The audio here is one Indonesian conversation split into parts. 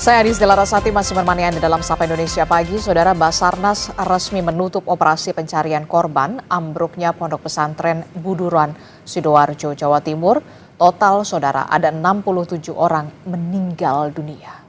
Saya Adis Delarasati masih menemani Anda dalam Sapa Indonesia Pagi. Saudara, Basarnas resmi menutup operasi pencarian korban ambruknya pondok pesantren Buduran, Sidoarjo, Jawa Timur. Total, saudara, ada 67 orang meninggal dunia.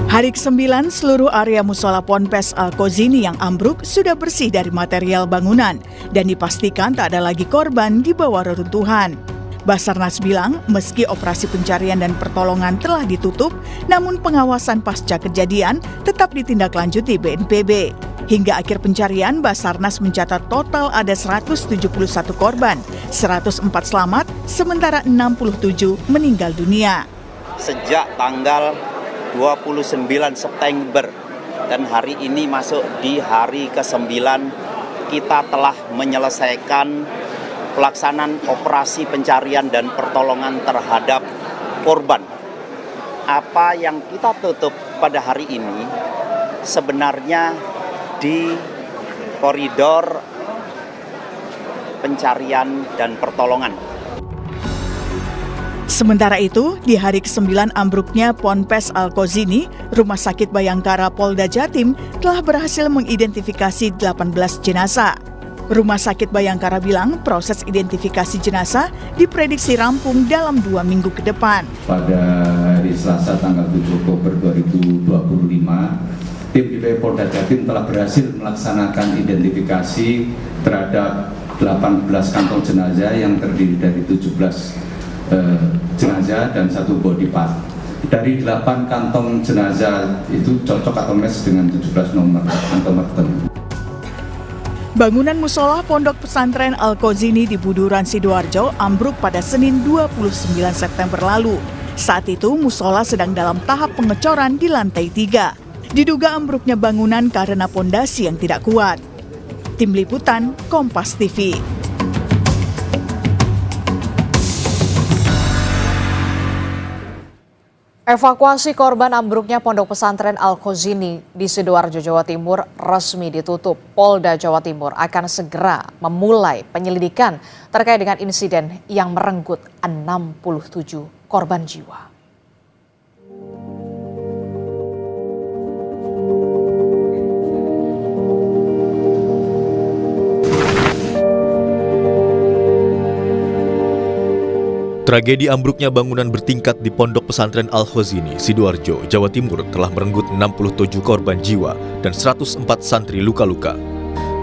Hari ke-9, seluruh area musola Ponpes Al-Kozini yang ambruk sudah bersih dari material bangunan dan dipastikan tak ada lagi korban di bawah reruntuhan. Basarnas bilang, meski operasi pencarian dan pertolongan telah ditutup, namun pengawasan pasca kejadian tetap ditindaklanjuti BNPB. Hingga akhir pencarian, Basarnas mencatat total ada 171 korban, 104 selamat, sementara 67 meninggal dunia. Sejak tanggal 29 September dan hari ini masuk di hari ke-9, kita telah menyelesaikan pelaksanaan operasi pencarian dan pertolongan terhadap korban. Apa yang kita tutup pada hari ini sebenarnya di koridor pencarian dan pertolongan. Sementara itu, di hari ke-9 ambruknya Ponpes Al-Kozini, Rumah Sakit Bayangkara Polda Jatim telah berhasil mengidentifikasi 18 jenazah. Rumah Sakit Bayangkara bilang proses identifikasi jenazah diprediksi rampung dalam 2 minggu ke depan. Pada hari Selasa tanggal 7 Oktober 2025, tim DPP Polda Jatim telah berhasil melaksanakan identifikasi terhadap 18 kantong jenazah yang terdiri dari 17 jenazah dan 1 body part. Dari 8 kantong jenazah itu cocok atau match dengan 17 nomor kantong tertentu. Bangunan musola Pondok Pesantren Al-Kozini di Buduran, Sidoarjo ambruk pada Senin 29 September lalu. Saat itu musola sedang dalam tahap pengecoran di lantai 3. Diduga ambruknya bangunan karena pondasi yang tidak kuat. Tim Liputan, Kompas TV. Evakuasi korban ambruknya Pondok Pesantren Al-Kozini di Sidoarjo, Jawa Timur resmi ditutup. Polda Jawa Timur akan segera memulai penyelidikan terkait dengan insiden yang merenggut 67 korban jiwa. Tragedi ambruknya bangunan bertingkat di Pondok Pesantren Al-Kozini, Sidoarjo, Jawa Timur telah merenggut 67 korban jiwa dan 104 santri luka-luka.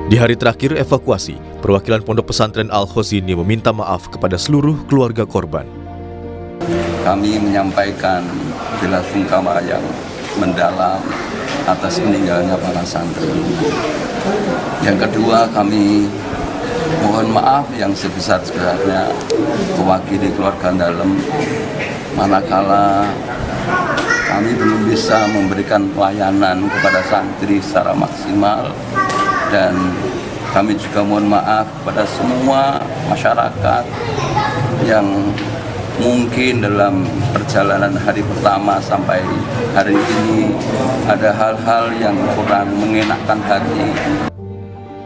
Di hari terakhir evakuasi, perwakilan Pondok Pesantren Al-Kozini meminta maaf kepada seluruh keluarga korban. Kami menyampaikan bela sungkawa yang mendalam atas meninggalnya para santri. Yang kedua, kami mohon maaf yang sebesar-besarnya mewakili keluarga dalam, manakala kami belum bisa memberikan pelayanan kepada santri secara maksimal, dan kami juga mohon maaf kepada semua masyarakat yang mungkin dalam perjalanan hari pertama sampai hari ini ada hal-hal yang kurang mengenakkan hati.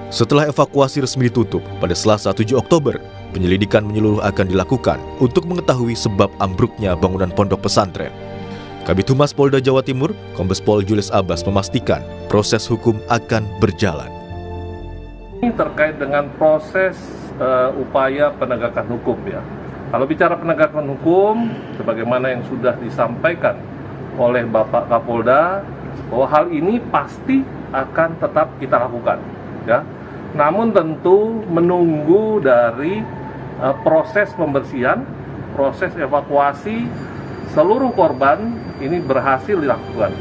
Setelah evakuasi resmi ditutup pada Selasa 7 Oktober, penyelidikan menyeluruh akan dilakukan untuk mengetahui sebab ambruknya bangunan pondok pesantren. Kabid Humas Polda Jawa Timur, Kombes Pol Julius Abbas memastikan proses hukum akan berjalan. Ini terkait dengan proses upaya penegakan hukum ya. Kalau bicara penegakan hukum, sebagaimana yang sudah disampaikan oleh Bapak Kapolda, bahwa hal ini pasti akan tetap kita lakukan ya. Namun tentu menunggu dari proses pembersihan, proses evakuasi seluruh korban ini berhasil dilakukan.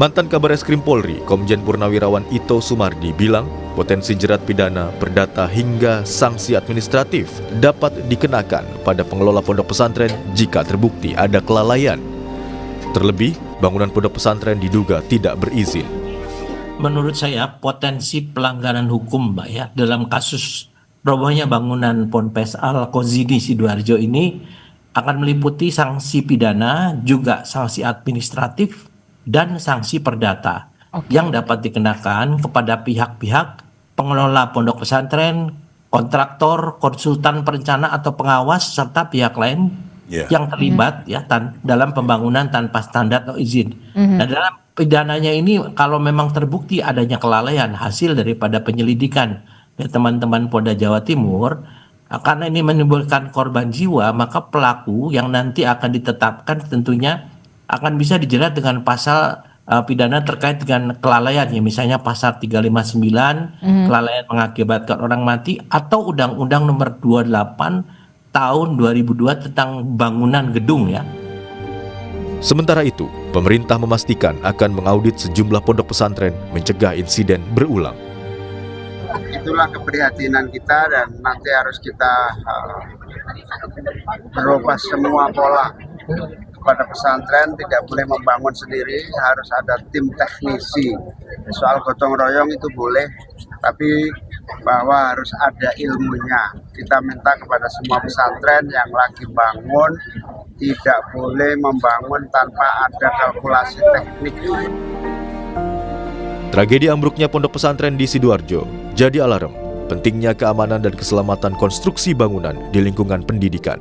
Mantan Kabar Eskrim Polri, Komjen Purnawirawan Ito Sumardi bilang potensi jerat pidana, perdata hingga sanksi administratif dapat dikenakan pada pengelola pondok pesantren jika terbukti ada kelalaian. Terlebih, bangunan pondok pesantren diduga tidak berizin. Menurut saya potensi pelanggaran hukum, Mbak ya, dalam kasus robohnya bangunan Ponpes Al-Kozini Sidoarjo ini akan meliputi sanksi pidana, juga sanksi administratif dan sanksi perdata yang dapat dikenakan kepada pihak-pihak pengelola pondok pesantren, kontraktor, konsultan perencana atau pengawas serta pihak lain yang terlibat ya dalam pembangunan tanpa standar atau izin. Nah, dalam pidananya ini kalau memang terbukti adanya kelalaian hasil daripada penyelidikan dari teman-teman Polda Jawa Timur, karena ini menimbulkan korban jiwa, maka pelaku yang nanti akan ditetapkan tentunya akan bisa dijerat dengan pasal pidana terkait dengan kelalaian, ya misalnya pasal 359 kelalaian mengakibatkan orang mati, atau Undang-Undang Nomor 28 tahun 2002 tentang bangunan gedung ya. Sementara itu, pemerintah memastikan akan mengaudit sejumlah pondok pesantren mencegah insiden berulang. Itulah keprihatinan kita, dan nanti harus kita berubah semua pola. Pada pesantren tidak boleh membangun sendiri, harus ada tim teknisi. Soal gotong royong itu boleh, tapi bahwa harus ada ilmunya. Kita minta kepada semua pesantren yang lagi bangun tidak boleh membangun tanpa ada kalkulasi teknik. Tragedi ambruknya pondok pesantren di Sidoarjo jadi alarm pentingnya keamanan dan keselamatan konstruksi bangunan di lingkungan pendidikan.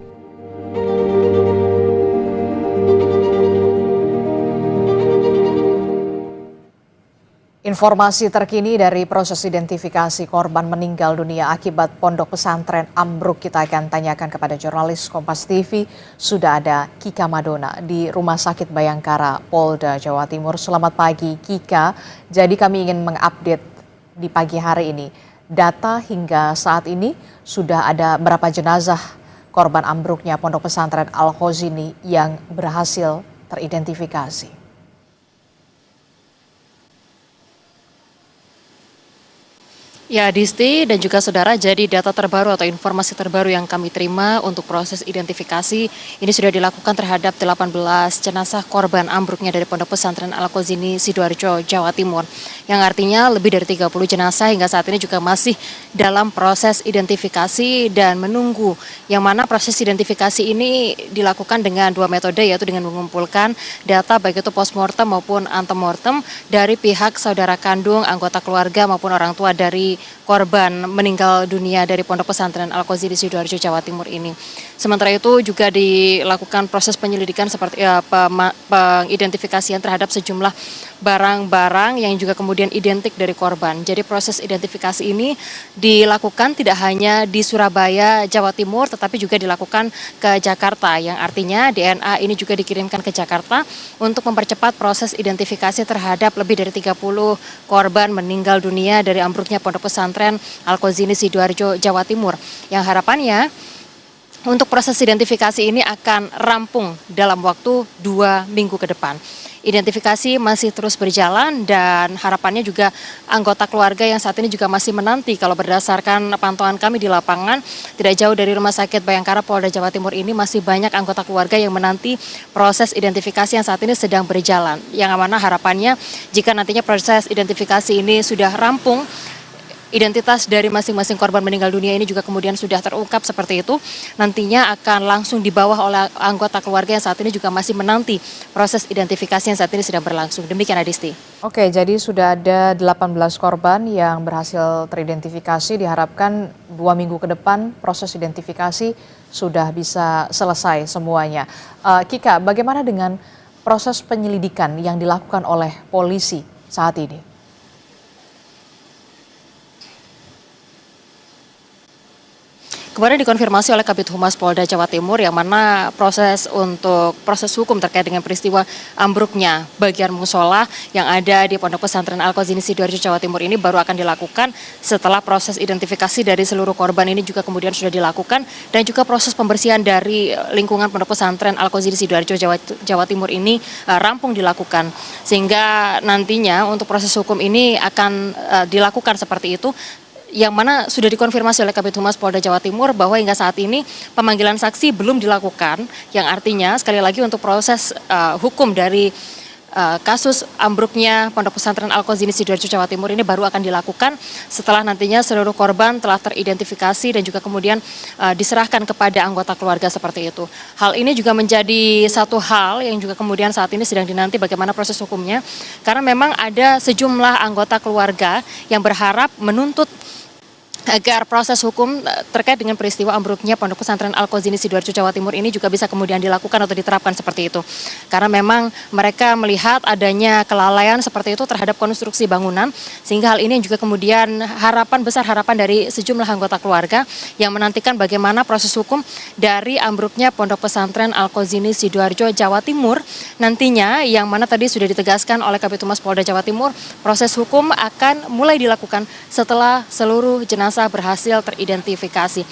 Informasi terkini dari proses identifikasi korban meninggal dunia akibat pondok pesantren ambruk kita akan tanyakan kepada jurnalis Kompas TV. Sudah ada Kika Madona di Rumah Sakit Bayangkara, Polda Jawa Timur. Selamat pagi Kika. Jadi kami ingin mengupdate di pagi hari ini. Data hingga saat ini sudah ada berapa jenazah korban ambruknya pondok pesantren Al-Khozini yang berhasil teridentifikasi? Ya, Disti dan juga saudara, jadi data terbaru atau informasi terbaru yang kami terima untuk proses identifikasi ini sudah dilakukan terhadap 18 jenazah korban ambruknya dari Pondok Pesantren Al-Khozini Sidoarjo, Jawa Timur. Yang artinya lebih dari 30 jenazah hingga saat ini juga masih dalam proses identifikasi dan menunggu, yang mana proses identifikasi ini dilakukan dengan dua metode, yaitu dengan mengumpulkan data baik itu postmortem maupun antemortem dari pihak saudara kandung, anggota keluarga maupun orang tua dari korban meninggal dunia dari Pondok Pesantren Al-Khozini Sidoarjo, Jawa Timur ini. Sementara itu juga dilakukan proses penyelidikan seperti pengidentifikasian terhadap sejumlah barang-barang yang juga kemudian identik dari korban. Jadi proses identifikasi ini dilakukan tidak hanya di Surabaya, Jawa Timur, tetapi juga dilakukan ke Jakarta, yang artinya DNA ini juga dikirimkan ke Jakarta untuk mempercepat proses identifikasi terhadap lebih dari 30 korban meninggal dunia dari ambruknya Pondok Pesantren Al-Khozini Sidoarjo, Jawa Timur. Yang harapannya untuk proses identifikasi ini akan rampung dalam waktu 2 minggu ke depan. Identifikasi masih terus berjalan dan harapannya juga anggota keluarga yang saat ini juga masih menanti, kalau berdasarkan pantauan kami di lapangan tidak jauh dari Rumah Sakit Bayangkara Polda Jawa Timur ini masih banyak anggota keluarga yang menanti proses identifikasi yang saat ini sedang berjalan. Yang mana harapannya jika nantinya proses identifikasi ini sudah rampung, identitas dari masing-masing korban meninggal dunia ini juga kemudian sudah terungkap seperti itu, nantinya akan langsung dibawa oleh anggota keluarga yang saat ini juga masih menanti proses identifikasi yang saat ini sedang berlangsung. Demikian Adisti. Oke, jadi sudah ada 18 korban yang berhasil teridentifikasi. Diharapkan 2 minggu ke depan proses identifikasi sudah bisa selesai semuanya. Kika, bagaimana dengan proses penyelidikan yang dilakukan oleh polisi saat ini? Kemarin dikonfirmasi oleh Kabid Humas Polda Jawa Timur, yang mana proses hukum terkait dengan peristiwa ambruknya bagian musola yang ada di Pondok Pesantren Al-Khozini Sidoarjo, Jawa Timur ini baru akan dilakukan setelah proses identifikasi dari seluruh korban ini juga kemudian sudah dilakukan, dan juga proses pembersihan dari lingkungan Pondok Pesantren Al-Khozini Sidoarjo, Jawa Timur ini rampung dilakukan. Sehingga nantinya untuk proses hukum ini akan dilakukan seperti itu, yang mana sudah dikonfirmasi oleh Kabid Humas Polda Jawa Timur bahwa hingga saat ini pemanggilan saksi belum dilakukan, yang artinya sekali lagi untuk proses hukum dari kasus ambruknya Pondok Pesantren Al-Khozini Sidoarjo, Jawa Timur ini baru akan dilakukan setelah nantinya seluruh korban telah teridentifikasi dan juga kemudian diserahkan kepada anggota keluarga seperti itu. Hal ini juga menjadi satu hal yang juga kemudian saat ini sedang dinanti bagaimana proses hukumnya, karena memang ada sejumlah anggota keluarga yang berharap menuntut agar proses hukum terkait dengan peristiwa ambruknya Pondok Pesantren Al-Qazini Sidoarjo Jawa Timur ini juga bisa kemudian dilakukan atau diterapkan seperti itu. Karena memang mereka melihat adanya kelalaian seperti itu terhadap konstruksi bangunan, sehingga hal ini juga kemudian harapan dari sejumlah anggota keluarga yang menantikan bagaimana proses hukum dari ambruknya Pondok Pesantren Al-Qazini Sidoarjo Jawa Timur nantinya, yang mana tadi sudah ditegaskan oleh Kabid Humas Polda Jawa Timur, proses hukum akan mulai dilakukan setelah seluruh jenazah berhasil teridentifikasi.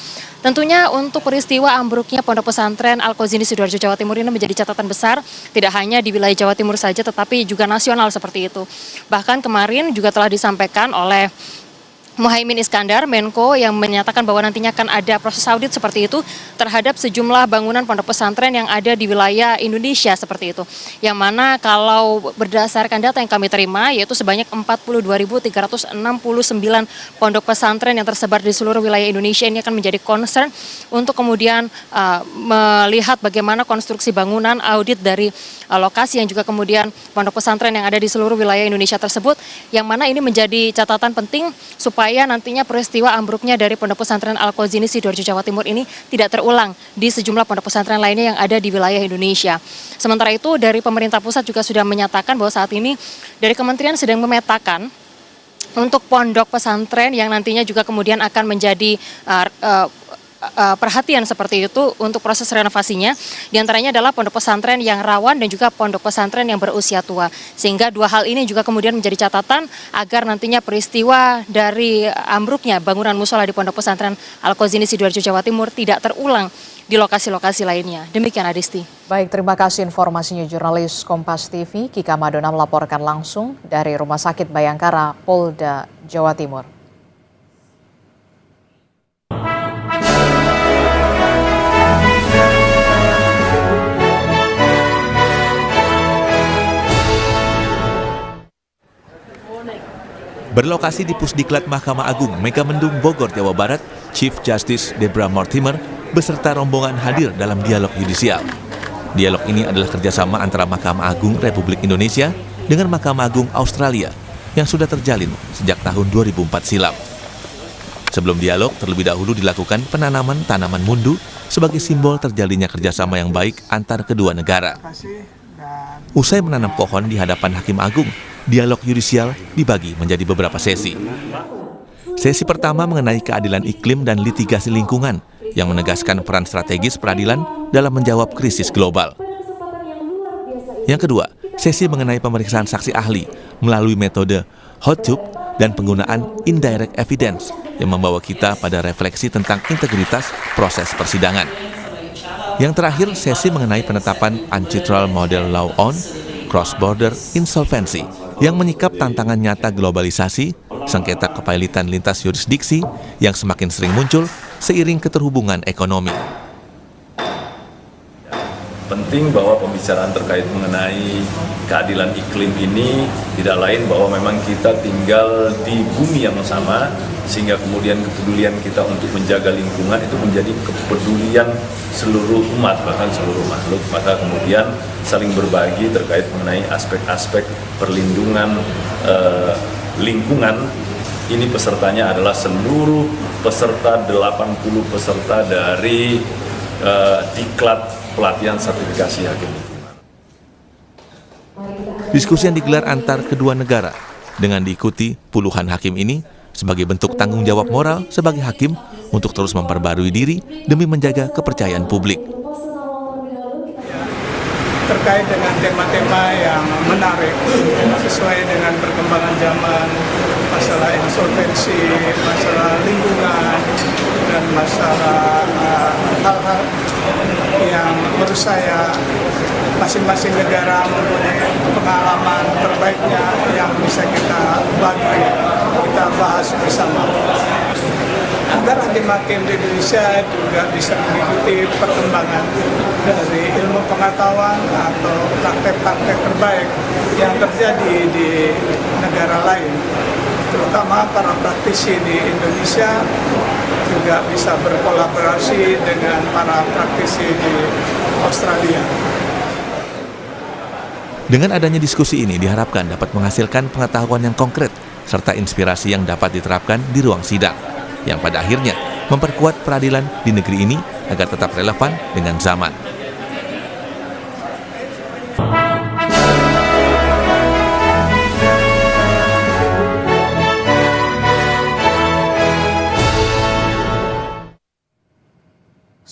Tentunya untuk peristiwa ambruknya Pondok Pesantren Al-Qazini Sidoarjo Jawa Timur ini menjadi catatan besar, tidak hanya di wilayah Jawa Timur saja tetapi juga nasional seperti itu. Bahkan kemarin juga telah disampaikan oleh Muhaimin Iskandar, Menko, yang menyatakan bahwa nantinya akan ada proses audit seperti itu terhadap sejumlah bangunan pondok pesantren yang ada di wilayah Indonesia seperti itu. Yang mana kalau berdasarkan data yang kami terima, yaitu sebanyak 42.369 pondok pesantren yang tersebar di seluruh wilayah Indonesia ini akan menjadi concern untuk kemudian melihat bagaimana konstruksi bangunan, audit dari lokasi yang juga kemudian pondok pesantren yang ada di seluruh wilayah Indonesia tersebut, yang mana ini menjadi catatan penting supaya nantinya peristiwa ambruknya dari Pondok Pesantren Al-Qazini Sidoarjo Jawa Timur ini tidak terulang di sejumlah pondok pesantren lainnya yang ada di wilayah Indonesia. Sementara itu dari pemerintah pusat juga sudah menyatakan bahwa saat ini dari kementerian sedang memetakan untuk pondok pesantren yang nantinya juga kemudian akan menjadi perhatian seperti itu untuk proses renovasinya. Di antaranya adalah pondok pesantren yang rawan dan juga pondok pesantren yang berusia tua. Sehingga dua hal ini juga kemudian menjadi catatan agar nantinya peristiwa dari ambruknya bangunan musola di Pondok Pesantren Al-Qazini Sidoarjo Jawa Timur tidak terulang di lokasi-lokasi lainnya. Demikian Adisti. Baik, terima kasih informasinya jurnalis Kompas TV Kika Madona melaporkan langsung dari Rumah Sakit Bayangkara, Polda Jawa Timur. Berlokasi di Pusdiklat Mahkamah Agung Megamendung Bogor, Jawa Barat, Chief Justice Deborah Mortimer beserta rombongan hadir dalam dialog yudisial. Dialog ini adalah kerjasama antara Mahkamah Agung Republik Indonesia dengan Mahkamah Agung Australia yang sudah terjalin sejak tahun 2004 silam. Sebelum dialog, terlebih dahulu dilakukan penanaman tanaman mundu sebagai simbol terjalinnya kerjasama yang baik antar kedua negara. Usai menanam pohon di hadapan Hakim Agung, dialog yudisial dibagi menjadi beberapa sesi. Sesi pertama mengenai keadilan iklim dan litigasi lingkungan yang menegaskan peran strategis peradilan dalam menjawab krisis global. Yang kedua, sesi mengenai pemeriksaan saksi ahli melalui metode hot tube dan penggunaan indirect evidence yang membawa kita pada refleksi tentang integritas proses persidangan. Yang terakhir, sesi mengenai penetapan Uncitral Model Law on Cross-Border Insolvency yang menyikap tantangan nyata globalisasi, sengketa kepailitan lintas yurisdiksi yang semakin sering muncul seiring keterhubungan ekonomi. Penting bahwa pembicaraan terkait mengenai keadilan iklim ini tidak lain bahwa memang kita tinggal di bumi yang sama, sehingga kemudian kepedulian kita untuk menjaga lingkungan itu menjadi kepedulian seluruh umat, bahkan seluruh makhluk. Maka kemudian saling berbagi terkait mengenai aspek-aspek perlindungan lingkungan. Ini pesertanya adalah seluruh peserta, 80 peserta dari diklat pelatihan sertifikasi hakim lingkungan. Diskusi yang digelar antar kedua negara dengan diikuti puluhan hakim ini sebagai bentuk tanggung jawab moral sebagai hakim untuk terus memperbarui diri demi menjaga kepercayaan publik. Terkait dengan tema-tema yang menarik sesuai dengan perkembangan zaman, masalah insolvensi, masalah lingkungan, dan masalah hal-hal yang menurut saya masing-masing negara mempunyai pengalaman terbaiknya yang bisa kita bagi, kita bahas bersama. Agar hakim-hakim di Indonesia juga bisa mengikuti perkembangan dari ilmu pengetahuan atau praktek-praktek terbaik yang terjadi di negara lain, terutama para praktisi di Indonesia juga bisa berkolaborasi dengan para praktisi di Australia. Dengan adanya diskusi ini diharapkan dapat menghasilkan pengetahuan yang konkret serta inspirasi yang dapat diterapkan di ruang sidang. yang pada akhirnya memperkuat peradilan di negeri ini agar tetap relevan dengan zaman.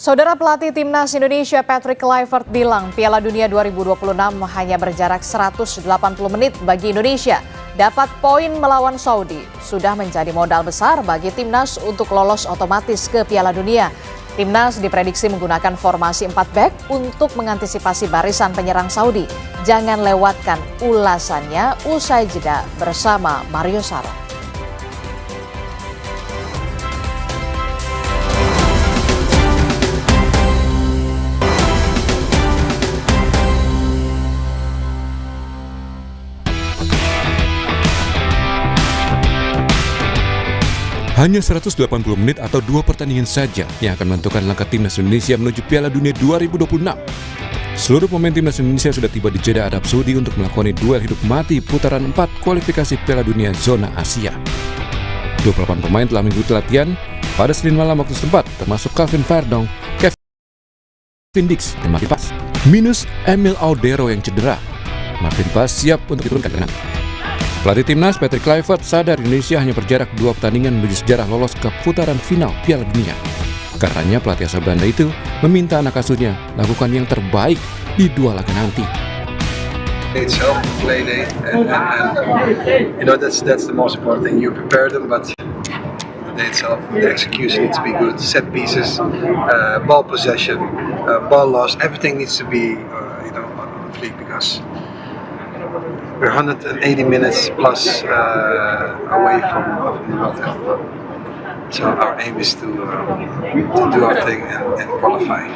Saudara pelatih Timnas Indonesia Patrick Kluivert bilang Piala Dunia 2026 hanya berjarak 180 menit bagi Indonesia. Dapat poin melawan Saudi sudah menjadi modal besar bagi Timnas untuk lolos otomatis ke Piala Dunia. Timnas diprediksi menggunakan formasi 4 back untuk mengantisipasi barisan penyerang Saudi. Jangan lewatkan ulasannya usai jeda bersama Mario Saro. Hanya 180 menit atau 2 pertandingan saja yang akan menentukan langkah Timnas Indonesia menuju Piala Dunia 2026. Seluruh pemain Timnas Indonesia sudah tiba di Jeddah, Arab Saudi untuk melakoni duel hidup mati putaran 4 kualifikasi Piala Dunia zona Asia. 28 pemain telah mengikuti latihan pada Senin malam waktu setempat, termasuk Calvin Verdong, Kevin Dix, dan Martin Pas. Minus Emil Audero yang cedera. Martin Pas siap untuk diturunkan ke kandang. Pelatih Timnas Patrick Kluivert sadar Indonesia hanya berjarak 2 pertandingan menuju sejarah lolos ke putaran final Piala Dunia. Karenanya pelatih asal Belanda itu meminta anak asuhnya lakukan yang terbaik di 2 laga nanti. Itself, play day, and you know that's the most important thing. You prepare them, but the day itself, the execution needs to be good. Set pieces, ball possession, ball loss, everything needs to be on fleek because we're 180 minutes plus away from the World Cup. So our aim is to do our thing and qualify.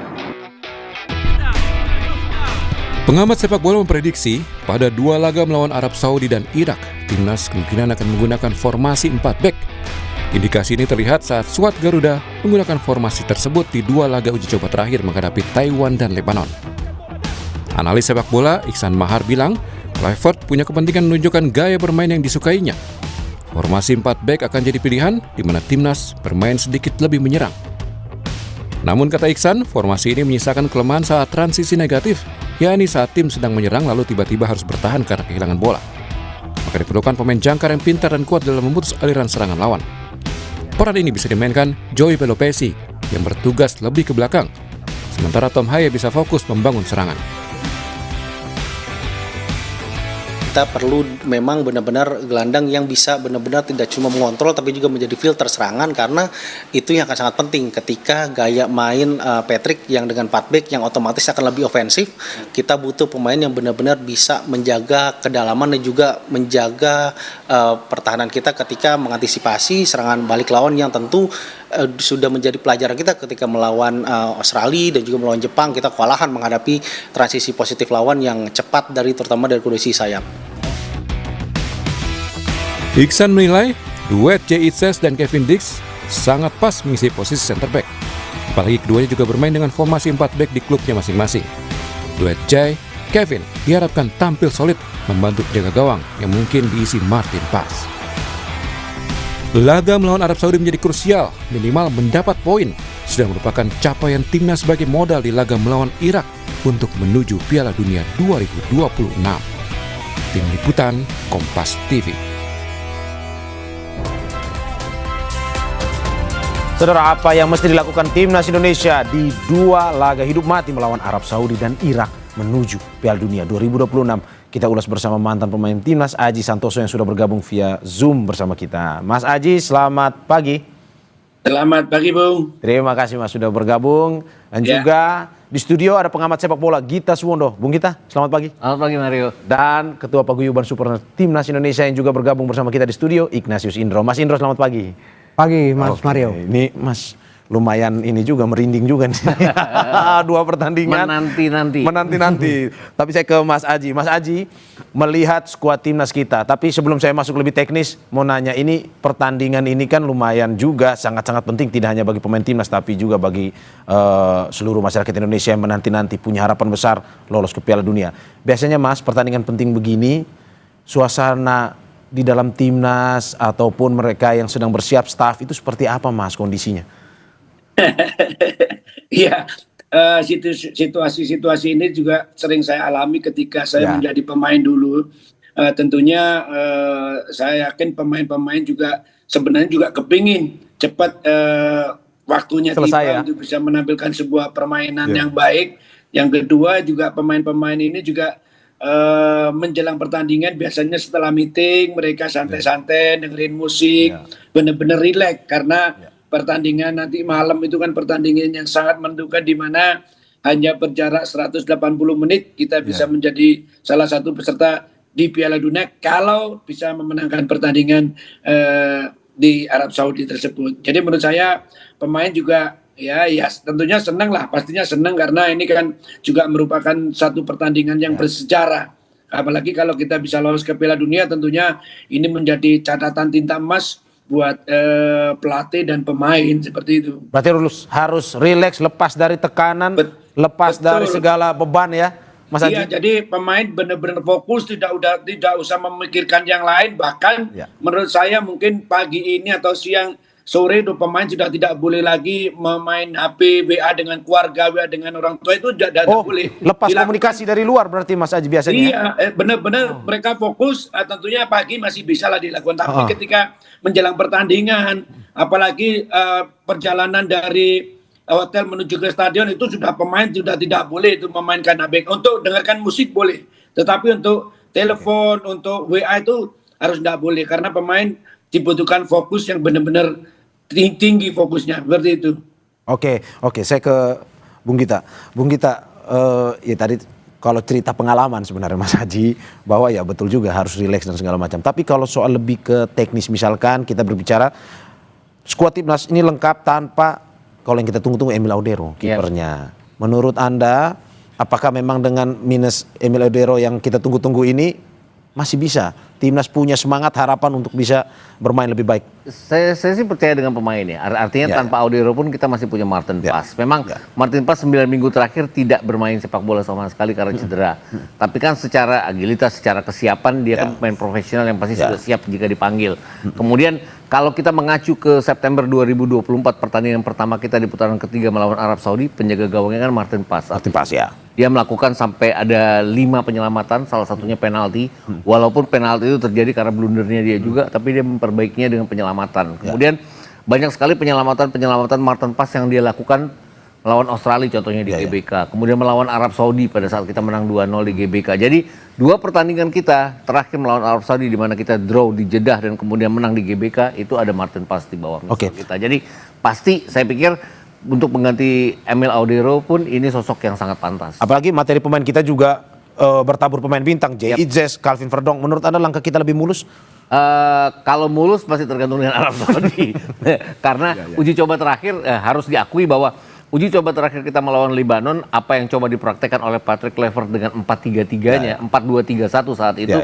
Pengamat sepak bola memprediksi pada 2 laga melawan Arab Saudi dan Irak, Timnas kemungkinan akan menggunakan formasi 4 back. Indikasi ini terlihat saat skuad Garuda menggunakan formasi tersebut di 2 laga uji coba terakhir menghadapi Taiwan dan Lebanon. Analis sepak bola Iksan Mahar bilang, Kluivert punya kepentingan menunjukkan gaya bermain yang disukainya. Formasi 4 back akan jadi pilihan di mana Timnas bermain sedikit lebih menyerang. Namun kata Iksan, formasi ini menyisakan kelemahan saat transisi negatif, yakni saat tim sedang menyerang lalu tiba-tiba harus bertahan karena kehilangan bola. Maka diperlukan pemain jangkar yang pintar dan kuat dalam memutus aliran serangan lawan. Peran ini bisa dimainkan Joey Pelopesi yang bertugas lebih ke belakang, sementara Tom Haye bisa fokus membangun serangan. Kita perlu memang benar-benar gelandang yang bisa benar-benar tidak cuma mengontrol tapi juga menjadi filter serangan, karena itu yang akan sangat penting ketika gaya main Patrick yang dengan 4 back yang otomatis akan lebih ofensif. Kita butuh pemain yang benar-benar bisa menjaga kedalaman dan juga menjaga pertahanan kita ketika mengantisipasi serangan balik lawan yang tentu sudah menjadi pelajaran kita ketika melawan Australia dan juga melawan Jepang. Kita kewalahan menghadapi transisi positif lawan yang cepat terutama dari kondisi sayap. Iksan menilai duet Jay Itzes dan Kevin Dix sangat pas mengisi posisi center back. Apalagi keduanya juga bermain dengan formasi 4 back di klubnya masing-masing. Duet Jay, Kevin diharapkan tampil solid membantu penjaga gawang yang mungkin diisi Martin Pas. Laga melawan Arab Saudi menjadi krusial, minimal mendapat poin. Sudah merupakan capaian Timnas sebagai modal di laga melawan Irak untuk menuju Piala Dunia 2026. Tim Liputan Kompas TV. Saudara, apa yang mesti dilakukan Timnas Indonesia di 2 laga hidup mati melawan Arab Saudi dan Irak menuju Piala Dunia 2026? Kita ulas bersama mantan pemain Timnas Aji Santoso yang sudah bergabung via Zoom bersama kita. Mas Aji, selamat pagi. Selamat pagi, Bung. Terima kasih Mas sudah bergabung. Dan juga di studio ada pengamat sepak bola Gita Suwondo. Bung Gita, selamat pagi. Selamat pagi Mario. Dan Ketua Paguyuban Supporter Timnas Indonesia yang juga bergabung bersama kita di studio, Ignatius Indro. Mas Indro, selamat pagi. Pagi Mas Mario. Ini Mas lumayan ini juga merinding juga nih. 2 pertandingan. Menanti-nanti. Tapi saya ke Mas Aji. Mas Aji melihat skuad Timnas kita. Tapi sebelum saya masuk lebih teknis, mau nanya, ini pertandingan ini kan lumayan juga sangat-sangat penting, tidak hanya bagi pemain Timnas tapi juga bagi seluruh masyarakat Indonesia yang menanti-nanti punya harapan besar lolos ke Piala Dunia. Biasanya Mas, pertandingan penting begini, suasana di dalam timnas ataupun mereka yang sedang bersiap staff itu seperti apa Mas kondisinya? Iya, situasi-situasi ini juga sering saya alami ketika saya menjadi pemain dulu. Tentunya saya yakin pemain-pemain juga sebenarnya juga kepingin cepat waktunya tiba untuk bisa menampilkan sebuah permainan yang baik. Yang kedua juga pemain-pemain ini juga menjelang pertandingan biasanya setelah meeting mereka santai-santai dengerin musik, benar-benar rileks karena pertandingan nanti malam itu kan pertandingan yang sangat menentukan di mana hanya berjarak 180 menit kita bisa menjadi salah satu peserta di Piala Dunia kalau bisa memenangkan pertandingan di Arab Saudi tersebut. Jadi menurut saya pemain juga ya tentunya senang lah, pastinya senang karena ini kan juga merupakan satu pertandingan yang bersejarah. Apalagi kalau kita bisa lolos ke Piala Dunia tentunya ini menjadi catatan tinta emas buat pelatih dan pemain seperti itu. Berarti harus rileks, lepas dari tekanan, lepas dari segala beban ya, Mas Haji? Iya, jadi pemain benar-benar fokus, tidak usah memikirkan yang lain. Bahkan menurut saya mungkin pagi ini atau siang sore itu pemain sudah tidak boleh lagi memain HP, WA dengan keluarga, WA dengan orang tua, itu tidak boleh. Lepas komunikasi dari luar berarti Mas Haji biasanya? Iya, benar-benar mereka fokus, tentunya pagi masih bisa lah dilakukan. Tapi ketika menjelang pertandingan, apalagi perjalanan dari hotel menuju ke stadion itu sudah pemain sudah tidak boleh itu memainkan HP. Untuk dengarkan musik boleh, tetapi untuk telepon, untuk WA itu harus tidak boleh karena pemain dibutuhkan fokus yang benar-benar tinggi fokusnya, seperti itu. Oke, saya ke Bung Gita. Bung Gita, ya tadi kalau cerita pengalaman sebenarnya Mas Haji, bahwa ya betul juga harus rileks dan segala macam. Tapi kalau soal lebih ke teknis, misalkan kita berbicara skuad timnas ini lengkap tanpa, kalau yang kita tunggu-tunggu Emil Audero, kipernya. Menurut Anda, apakah memang dengan minus Emil Audero yang kita tunggu-tunggu ini masih bisa timnas punya semangat, harapan untuk bisa bermain lebih baik? Saya sih percaya dengan pemain ya. Artinya tanpa Audero pun kita masih punya Martin Paes. Memang Martin Paes 9 minggu terakhir tidak bermain sepak bola sama sekali karena cedera. Tapi kan secara agilitas, secara kesiapan dia kan pemain profesional yang pasti sudah siap jika dipanggil. Kemudian kalau kita mengacu ke September 2024 pertandingan pertama kita di putaran ketiga melawan Arab Saudi, penjaga gawangnya kan Martin Paes. Dia melakukan sampai ada 5 penyelamatan, salah satunya penalti. Walaupun penalti itu terjadi karena blundernya dia juga, tapi dia memperbaikinya dengan penyelamatan. Kemudian banyak sekali penyelamatan Martin Paes yang dia lakukan melawan Australia contohnya di GBK. Kemudian melawan Arab Saudi pada saat kita menang 2-0 di GBK. Jadi 2 pertandingan kita terakhir melawan Arab Saudi di mana kita draw di Jeddah dan kemudian menang di GBK, itu ada Martin Paes di bawah kita. Jadi pasti saya pikir untuk mengganti Emil Audero pun ini sosok yang sangat pantas. Apalagi materi pemain kita juga bertabur pemain bintang, Jay Itzes, Calvin Verdong. Menurut Anda langkah kita lebih mulus? Kalau mulus masih tergantung dengan Arab Saudi. Karena uji coba terakhir harus diakui bahwa uji coba terakhir kita melawan Lebanon, apa yang coba dipraktekkan oleh Patrick Kluivert dengan 4-3-3-nya, 4-2-3-1 saat itu,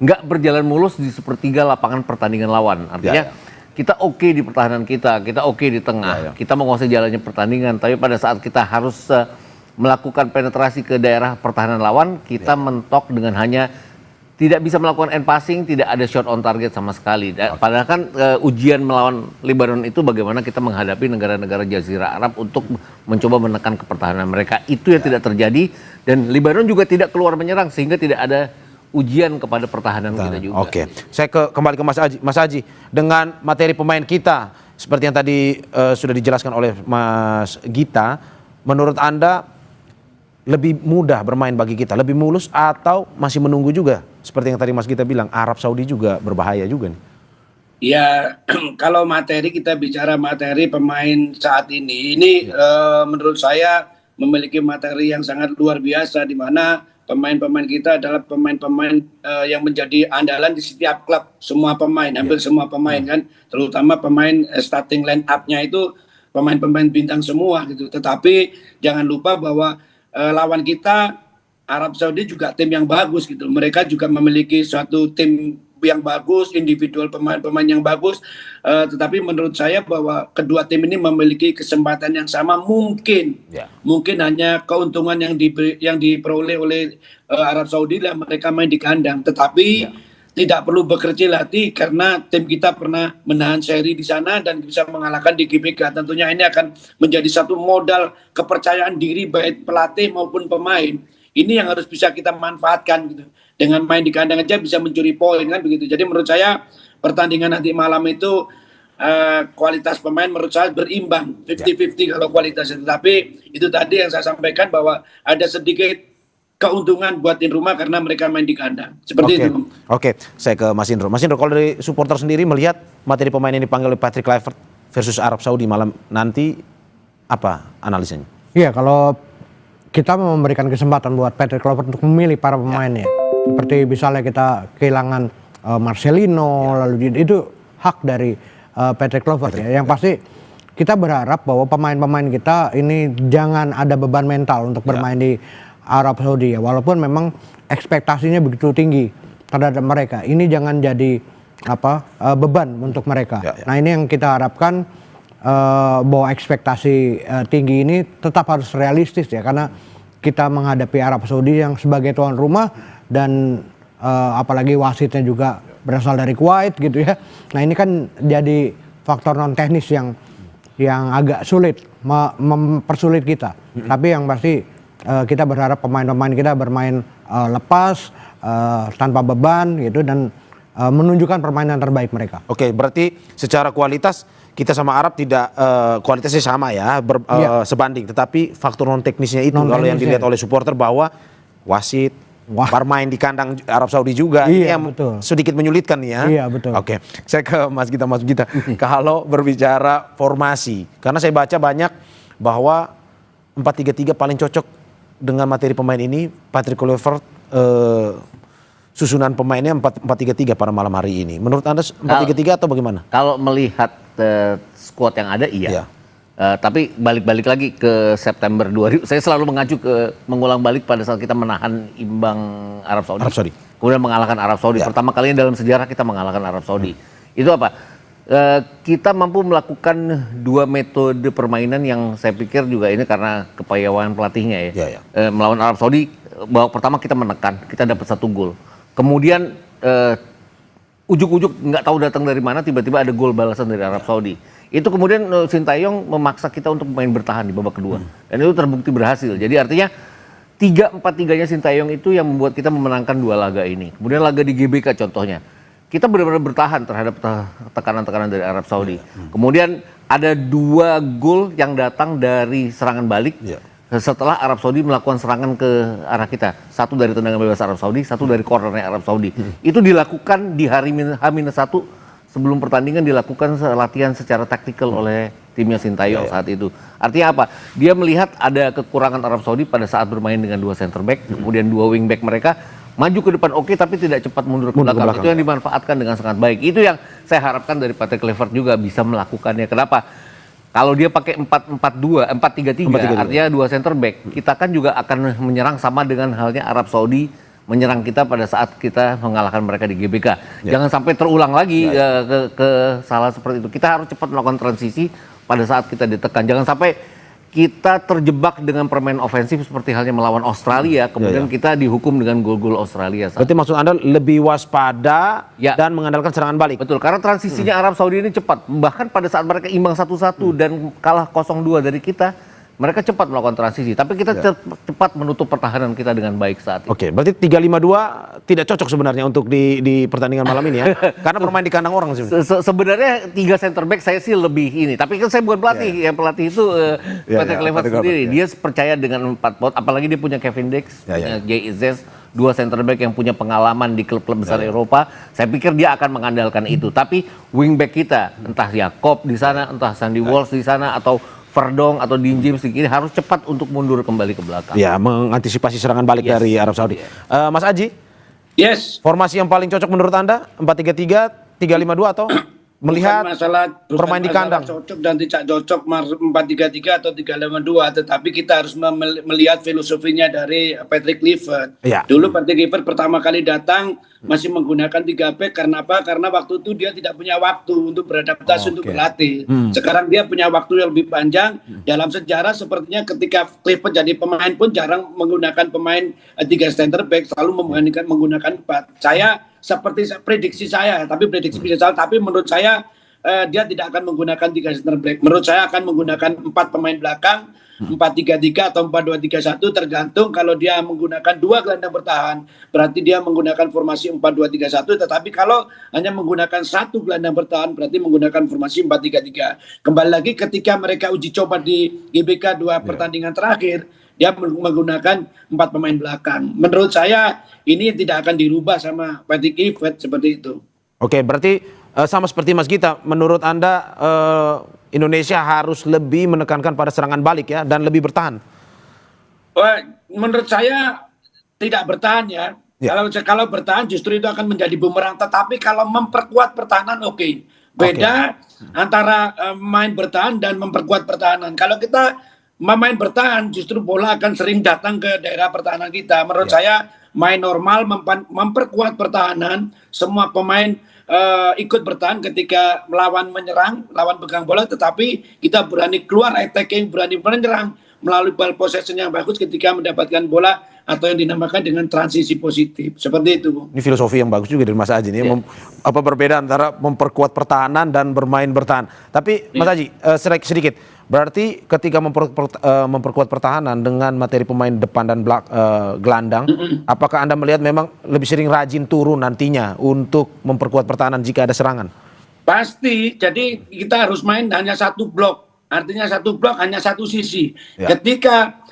nggak berjalan mulus di sepertiga lapangan pertandingan lawan. Artinya kita oke di pertahanan kita oke di tengah, kita menguasai jalannya pertandingan, tapi pada saat kita harus melakukan penetrasi ke daerah pertahanan lawan, kita mentok dengan hanya tidak bisa melakukan end passing, tidak ada shot on target sama sekali. Padahal kan ujian melawan Lebanon itu bagaimana kita menghadapi negara-negara Jazirah Arab untuk mencoba menekan ke pertahanan mereka. Itu yang tidak terjadi, dan Lebanon juga tidak keluar menyerang sehingga tidak ada ujian kepada pertahanan kita juga. Saya kembali ke Mas Haji. Mas Haji, dengan materi pemain kita seperti yang tadi sudah dijelaskan oleh Mas Gita, menurut Anda lebih mudah bermain bagi kita, lebih mulus, atau masih menunggu juga? Seperti yang tadi Mas Gita bilang, Arab Saudi juga berbahaya juga nih. Ya, kalau materi, kita bicara materi pemain saat ini menurut saya memiliki materi yang sangat luar biasa, di mana pemain-pemain kita adalah pemain-pemain yang menjadi andalan di setiap klub. Semua pemain, hampir semua pemain kan, terutama pemain starting line up-nya itu pemain-pemain bintang semua gitu. Tetapi jangan lupa bahwa lawan kita Arab Saudi juga tim yang bagus gitu. Mereka juga memiliki suatu tim yang bagus, individual pemain-pemain yang bagus. Tetapi menurut saya bahwa kedua tim ini memiliki kesempatan yang sama. Mungkin hanya keuntungan yang diperoleh oleh Arab Saudi lah mereka main di kandang. Tetapi tidak perlu berkecil hati karena tim kita pernah menahan seri di sana dan bisa mengalahkan di GBK. Tentunya ini akan menjadi satu modal kepercayaan diri baik pelatih maupun pemain. Ini yang harus bisa kita manfaatkan gitu. Dengan main di kandang aja bisa mencuri poin kan begitu. Jadi menurut saya pertandingan nanti malam itu kualitas pemain menurut saya berimbang 50-50 kalau kualitasnya. Tetapi itu tadi yang saya sampaikan bahwa ada sedikit keuntungan buat tuan rumah karena mereka main di kandang. Seperti itu. Oke, saya ke Mas Indro. Mas Indro, kalau dari supporter sendiri melihat materi pemain yang dipanggil oleh Patrick Kluivert versus Arab Saudi malam nanti, apa analisanya? Iya, kalau kita memberikan kesempatan buat Patrick Kluivert untuk memilih para pemainnya. Seperti misalnya kita kehilangan Marcelino, lalu itu hak dari Patrick Kluivert ya. Yang pasti kita berharap bahwa pemain-pemain kita ini jangan ada beban mental untuk bermain di Arab Saudi ya, walaupun memang ekspektasinya begitu tinggi terhadap mereka. Ini jangan jadi beban untuk mereka. Nah ini yang kita harapkan, bahwa ekspektasi tinggi ini tetap harus realistis ya, karena kita menghadapi Arab Saudi yang sebagai tuan rumah dan apalagi wasitnya juga berasal dari Kuwait gitu ya. Nah ini kan jadi faktor non teknis yang agak sulit, mempersulit kita. Tapi yang pasti kita berharap pemain-pemain kita bermain lepas, tanpa beban gitu, dan menunjukkan permainan terbaik mereka. Oke, berarti secara kualitas kita sama Arab tidak kualitasnya sama ya, sebanding. Tetapi faktor non teknisnya itu kalau yang dilihat oleh supporter bahwa wasit, bermain di kandang Arab Saudi juga, ini yang sedikit menyulitkan nih ya. Iya betul. Oke, saya ke Mas Gita. Kalau berbicara formasi, karena saya baca banyak bahwa 4-3-3 paling cocok dengan materi pemain ini. Patrick Kluivert susunan pemainnya 4-3-3 pada malam hari ini. Menurut Anda 4-3-3 atau bagaimana? Kalau melihat squad yang ada iya. Tapi balik-balik lagi ke September 2000, saya selalu mengacu ke mengulang balik pada saat kita menahan imbang Arab Saudi. Kemudian mengalahkan Arab Saudi. Pertama kalinya dalam sejarah kita mengalahkan Arab Saudi. Itu apa? Kita mampu melakukan dua metode permainan yang saya pikir juga ini karena kepayawan pelatihnya ya. Melawan Arab Saudi, babak pertama kita menekan, kita dapat 1 gol. Kemudian ujuk-ujuk nggak tahu datang dari mana, tiba-tiba ada gol balasan dari Arab Saudi. Itu kemudian Sintayong memaksa kita untuk main bertahan di babak kedua. Dan itu terbukti berhasil. Jadi artinya 3-4-3-nya Sintayong itu yang membuat kita memenangkan 2 laga ini. Kemudian laga di GBK contohnya. Kita benar-benar bertahan terhadap tekanan-tekanan dari Arab Saudi. Kemudian ada 2 gol yang datang dari serangan balik setelah Arab Saudi melakukan serangan ke arah kita. 1 dari tendangan bebas Arab Saudi, 1 dari cornernya Arab Saudi. Itu dilakukan di hari H-1 sebelum pertandingan, dilakukan latihan secara taktikal oleh timnya Sintayong saat itu. Artinya apa? Dia melihat ada kekurangan Arab Saudi pada saat bermain dengan 2 center back, kemudian 2 wing back mereka maju ke depan tapi tidak cepat mundur ke belakang. Itu yang dimanfaatkan dengan sangat baik. Itu yang saya harapkan dari Patrick Kluivert juga bisa melakukannya. Kenapa? Kalau dia pakai 4-3-3, artinya 2 center back, kita kan juga akan menyerang sama dengan halnya Arab Saudi menyerang kita pada saat kita mengalahkan mereka di GBK. Jangan sampai terulang lagi ke salah seperti itu. Kita harus cepat melakukan transisi pada saat kita ditekan. Jangan sampai kita terjebak dengan permainan ofensif seperti halnya melawan Australia, kemudian kita dihukum dengan gol-gol Australia. Berarti maksud Anda lebih waspada dan mengandalkan serangan balik? Betul, karena transisinya Arab Saudi ini cepat. Bahkan pada saat mereka imbang 1-1 dan kalah 0-2 dari kita, mereka cepat melakukan transisi. Tapi kita cepat menutup pertahanan kita dengan baik saat itu. Oke, berarti 3-5-2 tidak cocok sebenarnya untuk di pertandingan malam ini ya? Karena bermain di kandang orang sih. Sebenarnya 3 center back saya sih lebih ini. Tapi kan saya bukan pelatih. Yang pelatih itu Patrick Kluivert sendiri. Dia percaya dengan 4 pot. Apalagi dia punya Kevin Dix, Jay Izzez, 2 center back yang punya pengalaman di klub-klub besar Eropa. Saya pikir dia akan mengandalkan itu. Tapi wingback kita, entah Jakob di sana, entah Sandy Walsh di sana, atau Verdong atau Dean James ini harus cepat untuk mundur kembali ke belakang. Ya, mengantisipasi serangan balik dari Arab Saudi. Mas Aji? Yes. Formasi yang paling cocok menurut Anda? 4-3-3, 3-5-2 atau melihat bermain di kandang? Cocok dan tidak cocok 4-3-3 atau 3-5-2, tetapi kita harus melihat filosofinya dari Patrick Kluivert. Dulu Patrick Kluivert pertama kali datang masih menggunakan 3 back. Karena apa? Karena waktu itu dia tidak punya waktu untuk beradaptasi, untuk berlatih. Sekarang dia punya waktu yang lebih panjang. Dalam sejarah sepertinya ketika Clifford jadi pemain pun jarang menggunakan pemain 3 center back, selalu menggunakan 4. Saya seperti prediksi saya, tapi prediksi bisa salah, tapi menurut saya dia tidak akan menggunakan 3 center back. Menurut saya akan menggunakan 4 pemain belakang, 4-3-3 atau 4-2-3-1, tergantung. Kalau dia menggunakan 2 gelandang bertahan, berarti dia menggunakan formasi 4-2-3-1, tetapi kalau hanya menggunakan 1 gelandang bertahan, berarti menggunakan formasi 4-3-3. Kembali lagi ketika mereka uji coba di GBK 2 pertandingan terakhir, dia menggunakan 4 pemain belakang. Menurut saya ini tidak akan dirubah sama Patrick Kluivert seperti itu. Oke, berarti sama seperti Mas Gita, menurut Anda Indonesia harus lebih menekankan pada serangan balik ya, dan lebih bertahan? Menurut saya tidak bertahan ya. Kalau bertahan justru itu akan menjadi bumerang. Tetapi kalau memperkuat pertahanan oke. Beda antara main bertahan dan memperkuat pertahanan. Kalau kita memain bertahan justru bola akan sering datang ke daerah pertahanan kita. Menurut saya main normal memperkuat pertahanan, semua pemain ikut bertahan ketika melawan menyerang, lawan pegang bola, tetapi kita berani keluar attacking, berani menyerang melalui ball possession yang bagus ketika mendapatkan bola atau yang dinamakan dengan transisi positif. Seperti itu, Bu. Ini filosofi yang bagus juga dari Mas Aji nih. Apa berbeda antara memperkuat pertahanan dan bermain bertahan. Tapi Mas Aji, sedikit. Berarti ketika memperkuat pertahanan dengan materi pemain depan dan gelandang, apakah Anda melihat memang lebih sering rajin turun nantinya untuk memperkuat pertahanan jika ada serangan? Pasti. Jadi kita harus main hanya 1 blok. Artinya 1 blok hanya 1 sisi. Ketika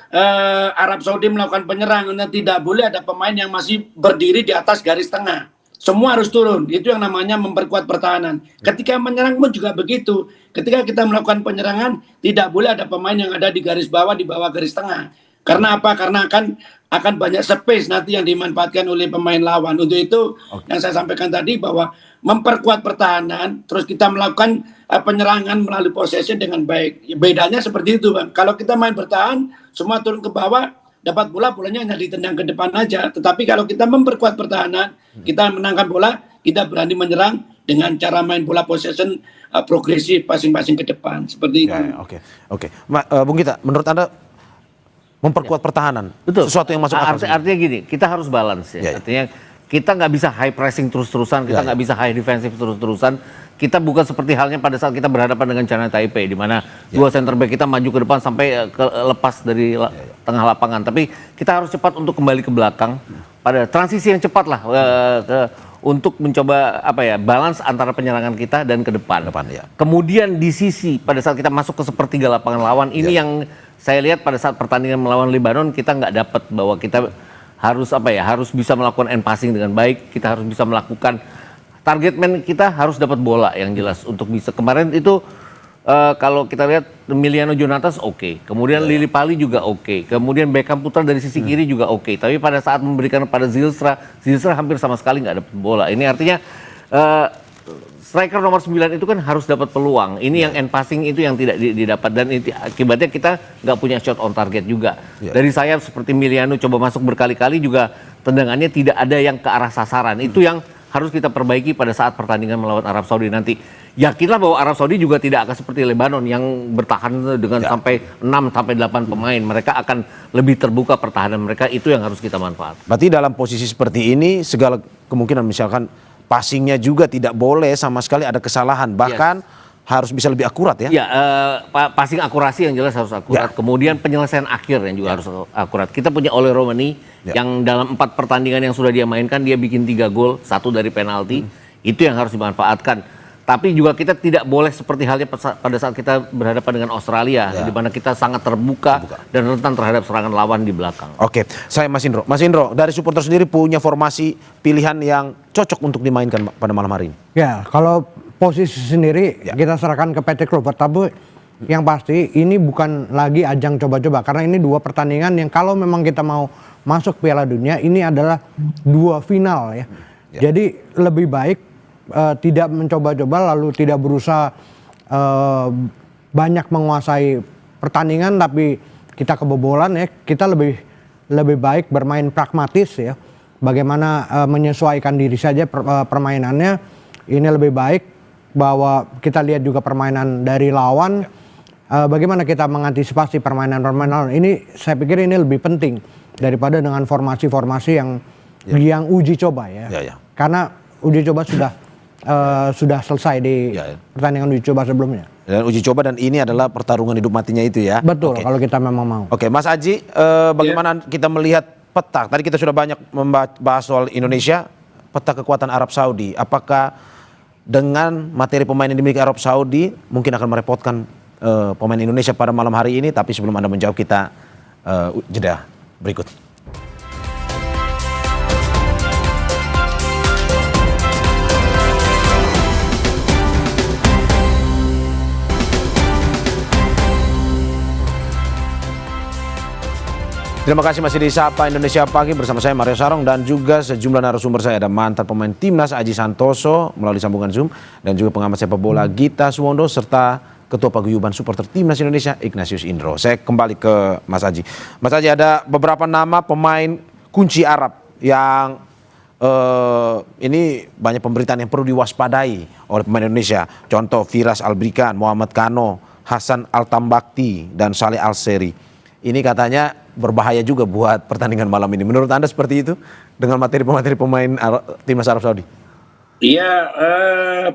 Arab Saudi melakukan penyerangan, tidak boleh ada pemain yang masih berdiri di atas garis tengah. Semua harus turun. Itu yang namanya memperkuat pertahanan. Ketika menyerang pun juga begitu. Ketika kita melakukan penyerangan, tidak boleh ada pemain yang ada di garis bawah, di bawah garis tengah. Karena apa? Karena akan banyak space nanti yang dimanfaatkan oleh pemain lawan. Untuk itu yang saya sampaikan tadi bahwa memperkuat pertahanan, terus kita melakukan penyerangan melalui possession dengan baik. Bedanya seperti itu, Bang. Kalau kita main bertahan, semua turun ke bawah, dapat bola, bolanya hanya ditendang ke depan aja. Tetapi kalau kita memperkuat pertahanan, kita menangkan bola, kita berani menyerang dengan cara main bola possession progresif masing-masing ke depan. Seperti itu. Oke. Bung Gita, menurut Anda memperkuat pertahanan, betul, sesuatu yang masuk akal? Artinya gini, kita harus balance ya. Artinya kita nggak bisa high pressing terus-terusan, kita nggak bisa high defensive terus-terusan. Kita bukan seperti halnya pada saat kita berhadapan dengan China Taipei, di mana 2 center back kita maju ke depan sampai lepas dari tengah lapangan. Tapi kita harus cepat untuk kembali ke belakang pada transisi yang cepat lah untuk mencoba balance antara penyerangan kita dan ke depan. Kemudian di sisi pada saat kita masuk ke sepertiga lapangan lawan, ini yang saya lihat pada saat pertandingan melawan Lebanon kita nggak dapat, bahwa kita harus bisa melakukan end passing dengan baik, kita harus bisa melakukan target man, kita harus dapat bola yang jelas untuk bisa. Kemarin itu kalau kita lihat Emiliano Jonatas kemudian Lili Pali juga kemudian Beckham Putra dari sisi kiri juga tapi pada saat memberikan pada Zilstra hampir sama sekali nggak dapat bola. Ini artinya striker nomor 9 itu kan harus dapat peluang. Ini yang end passing itu yang tidak didapat, dan akibatnya kita nggak punya shot on target juga. Dari sayap seperti Emiliano coba masuk berkali-kali juga tendangannya tidak ada yang ke arah sasaran. Itu yang harus kita perbaiki pada saat pertandingan melawan Arab Saudi nanti. Yakinlah bahwa Arab Saudi juga tidak akan seperti Lebanon yang bertahan dengan sampai 6-8 pemain. Mereka akan lebih terbuka pertahanan mereka, itu yang harus kita manfaatkan. Berarti dalam posisi seperti ini segala kemungkinan misalkan passingnya juga tidak boleh sama sekali ada kesalahan, bahkan harus bisa lebih akurat ya? Passing akurasi yang jelas harus akurat. Kemudian penyelesaian akhir yang juga harus akurat. Kita punya Ole Romani yang dalam 4 pertandingan yang sudah dia mainkan, dia bikin 3 gol, 1 dari penalti. Itu yang harus dimanfaatkan. Tapi juga kita tidak boleh seperti halnya pada saat kita berhadapan dengan Australia, di mana kita sangat terbuka dan rentan terhadap serangan lawan di belakang. Oke, saya Mas Indro. Mas Indro, dari supporter sendiri punya formasi pilihan yang cocok untuk dimainkan pada malam hari ini? Ya, kalau posisi sendiri kita serahkan ke Patrick Kluivert. Tapi yang pasti ini bukan lagi ajang coba-coba, karena ini 2 pertandingan yang kalau memang kita mau masuk Piala Dunia, ini adalah 2 final ya. Jadi lebih baik tidak mencoba-coba lalu tidak berusaha banyak menguasai pertandingan tapi kita kebobolan ya. Kita lebih baik bermain pragmatis ya. bagaimana menyesuaikan diri saja permainannya. Ini lebih baik bahwa kita lihat juga permainan dari lawan, bagaimana kita mengantisipasi permainan lawan. Ini saya pikir ini lebih penting daripada dengan formasi-formasi yang uji coba ya. Karena uji coba sudah selesai di pertandingan uji coba sebelumnya. Dan uji coba, dan ini adalah pertarungan hidup matinya itu ya. Betul, kalau kita memang mau. Oke, Mas Aji, bagaimana kita melihat peta? Tadi kita sudah banyak membahas soal Indonesia, peta kekuatan Arab Saudi. Apakah dengan materi pemain yang dimiliki Arab Saudi mungkin akan merepotkan pemain Indonesia pada malam hari ini? Tapi sebelum Anda menjawab, kita jeda berikut. Terima kasih masih di Sapa Indonesia Pagi bersama saya Mario Sarong dan juga sejumlah narasumber saya. Ada mantan pemain timnas Aji Santoso melalui sambungan Zoom dan juga pengamat sepak bola Gita Suwondo serta Ketua Paguyuban Supporter Timnas Indonesia Ignatius Indro. Saya kembali ke Mas Aji. Mas Aji, ada beberapa nama pemain kunci Arab yang ini banyak pemberitaan yang perlu diwaspadai oleh pemain Indonesia. Contoh Firas Albrikan, Muhammad Kano, Hasan Al-Tambakti dan Saleh Al-Seri. Ini katanya berbahaya juga buat pertandingan malam ini. Menurut Anda seperti itu dengan materi-materi pemain timnas Arab Saudi? Iya,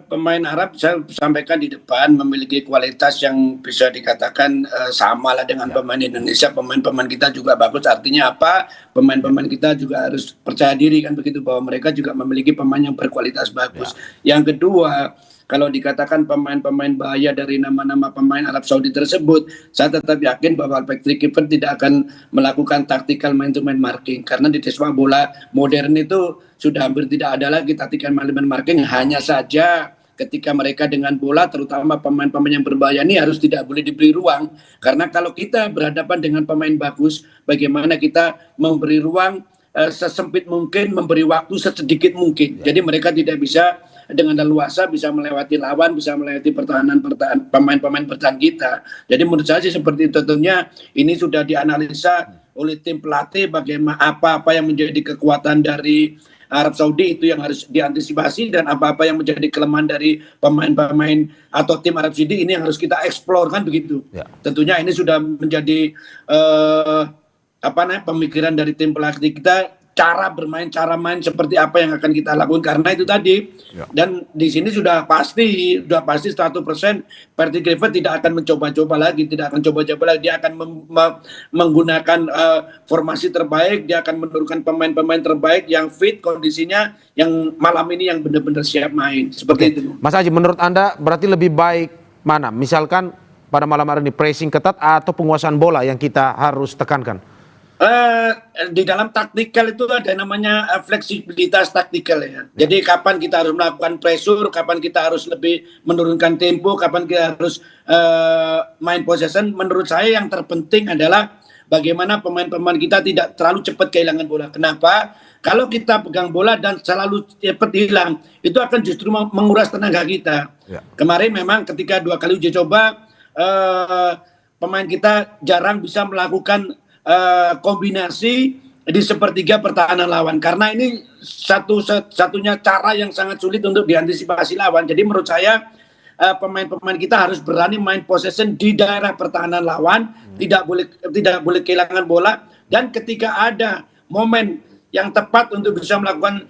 pemain Arab saya sampaikan di depan memiliki kualitas yang bisa dikatakan sama lah dengan pemain Indonesia. Pemain-pemain kita juga bagus. Artinya apa? Pemain-pemain kita juga harus percaya diri kan begitu, bahwa mereka juga memiliki pemain yang berkualitas bagus. Yang kedua, kalau dikatakan pemain-pemain bahaya dari nama-nama pemain Arab Saudi tersebut, saya tetap yakin bahwa Patrick Kluivert tidak akan melakukan tactical man-to-man marking. Karena di sepak bola modern itu sudah hampir tidak ada lagi tactical man-to-man marking. Hanya saja ketika mereka dengan bola, terutama pemain-pemain yang berbahaya ini harus tidak boleh diberi ruang. Karena kalau kita berhadapan dengan pemain bagus, bagaimana kita memberi ruang sesempit mungkin, memberi waktu sesedikit mungkin. Jadi mereka tidak bisa dengan leluasa bisa melewati lawan, bisa melewati pertahanan pemain-pemain bertahan kita. Jadi menurut saya sih seperti itu. Tentunya ini sudah dianalisa oleh tim pelatih bagaimana apa-apa yang menjadi kekuatan dari Arab Saudi itu yang harus diantisipasi, dan apa-apa yang menjadi kelemahan dari pemain-pemain atau tim Arab Saudi ini yang harus kita eksplor kan begitu. Tentunya ini sudah menjadi pemikiran dari tim pelatih kita, cara bermain, cara main seperti apa yang akan kita lakukan, karena itu tadi. Dan di sini sudah pasti 100% Patrick Kluivert tidak akan mencoba-coba lagi, tidak akan coba-coba lagi. Dia akan menggunakan formasi terbaik, dia akan menurunkan pemain-pemain terbaik yang fit kondisinya, yang malam ini yang benar-benar siap main. Seperti itu. Mas Aji, menurut Anda berarti lebih baik mana? Misalkan pada malam hari ini pressing ketat atau penguasaan bola yang kita harus tekankan? Di dalam taktikal itu ada namanya fleksibilitas taktikal ya. Jadi kapan kita harus melakukan pressure, kapan kita harus lebih menurunkan tempo, kapan kita harus main possession. Menurut saya yang terpenting adalah bagaimana pemain-pemain kita tidak terlalu cepat kehilangan bola. Kenapa? Kalau kita pegang bola dan selalu cepat hilang, itu akan justru menguras tenaga kita. Kemarin memang ketika 2 kali uji coba, pemain kita jarang bisa melakukan kombinasi di sepertiga pertahanan lawan, karena ini satunya cara yang sangat sulit untuk diantisipasi lawan. Jadi menurut saya pemain-pemain kita harus berani main possession di daerah pertahanan lawan, tidak boleh kehilangan bola, dan ketika ada momen yang tepat untuk bisa melakukan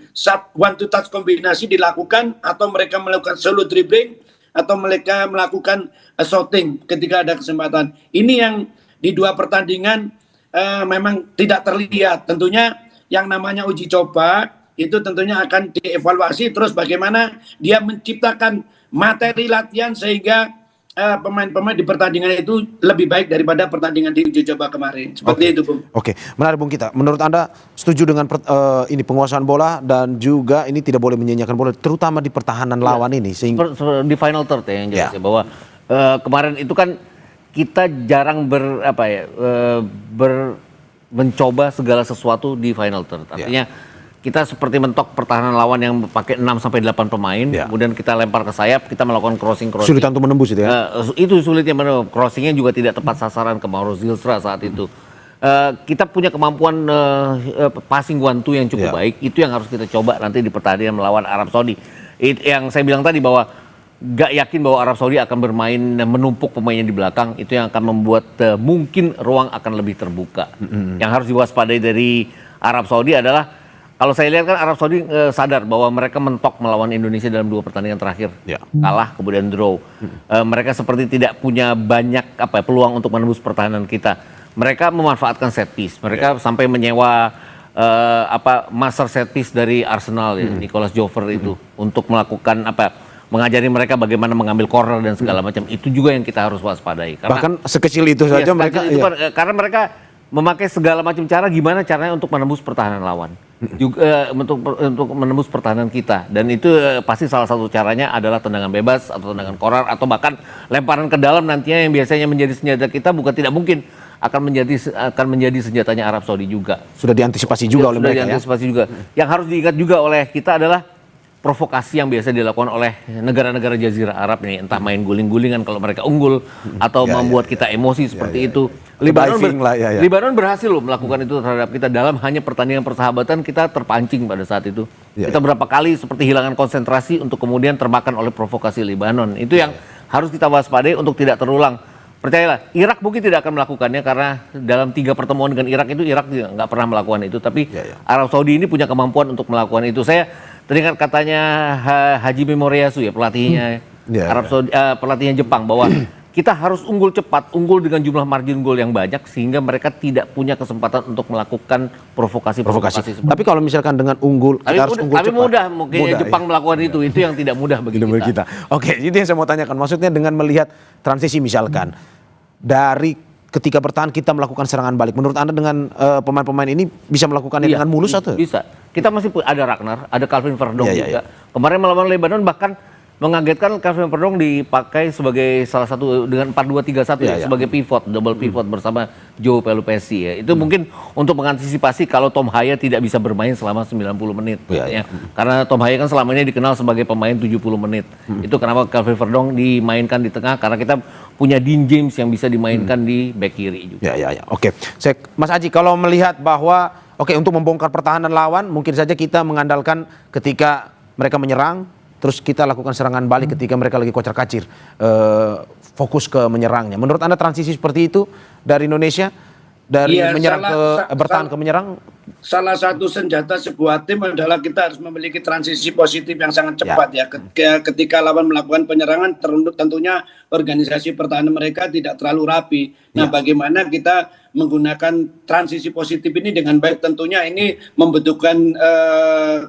one to touch kombinasi dilakukan, atau mereka melakukan solo dribbling, atau mereka melakukan shooting ketika ada kesempatan. Ini yang di 2 pertandingan memang tidak terlihat. Tentunya yang namanya uji coba itu tentunya akan dievaluasi terus bagaimana dia menciptakan materi latihan sehingga pemain-pemain di pertandingan itu lebih baik daripada pertandingan di uji coba kemarin. Seperti itu, Bung. Oke, menarik Bung Gita. Menurut Anda setuju dengan ini penguasaan bola dan juga ini tidak boleh menyanyiakan bola, terutama di pertahanan lawan ini sehingga di final third ya yang jelas ya, bahwa kemarin itu kan kita jarang mencoba segala sesuatu di final third. Artinya kita seperti mentok pertahanan lawan yang pakai 6-8 pemain, kemudian kita lempar ke sayap, kita melakukan crossing. Sulitan untuk menembus itu ya? Itu sulitnya, crossingnya juga tidak tepat sasaran ke Mauro Zilstra saat itu. kita punya kemampuan passing one two yang cukup baik. Itu yang harus kita coba nanti di pertandingan melawan Arab Saudi. Yang saya bilang tadi bahwa gak yakin bahwa Arab Saudi akan bermain menumpuk pemainnya di belakang. Itu yang akan membuat mungkin ruang akan lebih terbuka. Yang harus diwaspadai dari Arab Saudi adalah, kalau saya lihat kan Arab Saudi sadar bahwa mereka mentok melawan Indonesia dalam 2 pertandingan terakhir. Kalah kemudian draw. Mereka seperti tidak punya banyak peluang untuk menembus pertahanan kita. Mereka memanfaatkan set piece. Mereka sampai menyewa master set piece dari Arsenal ya, Nicolas Jover itu untuk melakukan mengajari mereka bagaimana mengambil corner dan segala macam. Itu juga yang kita harus waspadai. Karena, bahkan sekecil itu saja mereka. Karena mereka memakai segala macam cara, gimana caranya untuk menembus pertahanan lawan, juga untuk menembus pertahanan kita. Dan itu pasti salah satu caranya adalah tendangan bebas atau tendangan corner atau bahkan lemparan ke dalam nantinya yang biasanya menjadi senjata kita, bukan tidak mungkin akan menjadi senjatanya Arab Saudi juga. Sudah diantisipasi juga oleh mereka. Diantisipasi juga. Yang harus diingat juga oleh kita adalah provokasi yang biasa dilakukan oleh negara-negara Jazirah Arab nih, entah main guling-gulingan kalau mereka unggul atau membuat kita emosi seperti itu. Libanon berhasil loh melakukan itu terhadap kita dalam hanya pertandingan persahabatan. Kita terpancing pada saat itu. Kita berapa kali seperti hilangan konsentrasi untuk kemudian termakan oleh provokasi Libanon. Itu yang harus kita waspadai untuk tidak terulang. Percayalah, Irak mungkin tidak akan melakukannya karena dalam 3 pertemuan dengan Irak itu Irak nggak pernah melakukan itu. Tapi Arab Saudi ini punya kemampuan untuk melakukan itu. Saya teringat katanya Haji Memoriasu ya, pelatihnya Arab Saudi, pelatihnya Jepang, bahwa kita harus unggul cepat, unggul dengan jumlah margin gol yang banyak sehingga mereka tidak punya kesempatan untuk melakukan provokasi. Tapi kalau misalkan dengan unggul, kita harus unggul cepat. Mudah mungkin Jepang melakukan itu yang tidak mudah bagi kita. Oke, itu yang saya mau tanyakan. Maksudnya dengan melihat transisi misalkan dari ketika bertahan kita melakukan serangan balik. Menurut Anda dengan pemain-pemain ini bisa melakukannya dengan mulus atau? Bisa. Kita masih ada Ragnar, ada Calvin Verdong juga. Kemarin melawan Lebanon bahkan mengagetkan Calvin Verdong dipakai sebagai salah satu dengan 4-2-3-1 sebagai pivot, double pivot bersama Joe Pelupesi ya. Itu mungkin untuk mengantisipasi kalau Tom Haya tidak bisa bermain selama 90 menit ya. Karena Tom Haya kan selama ini dikenal sebagai pemain 70 menit. Itu kenapa Calvin Verdong dimainkan di tengah, karena kita punya Dean James yang bisa dimainkan di back kiri juga. Oke. Mas Aji, kalau melihat bahwa untuk membongkar pertahanan lawan mungkin saja kita mengandalkan ketika mereka menyerang terus kita lakukan serangan balik ketika mereka lagi kocar-kacir, fokus ke menyerangnya. Menurut Anda transisi seperti itu dari Indonesia, dari menyerang bertahan ke menyerang? Salah satu senjata sebuah tim adalah kita harus memiliki transisi positif yang sangat cepat ya. Ketika lawan melakukan penyerangan, tentunya organisasi pertahanan mereka tidak terlalu rapi. Nah, bagaimana kita menggunakan transisi positif ini dengan baik? Tentunya ini membutuhkan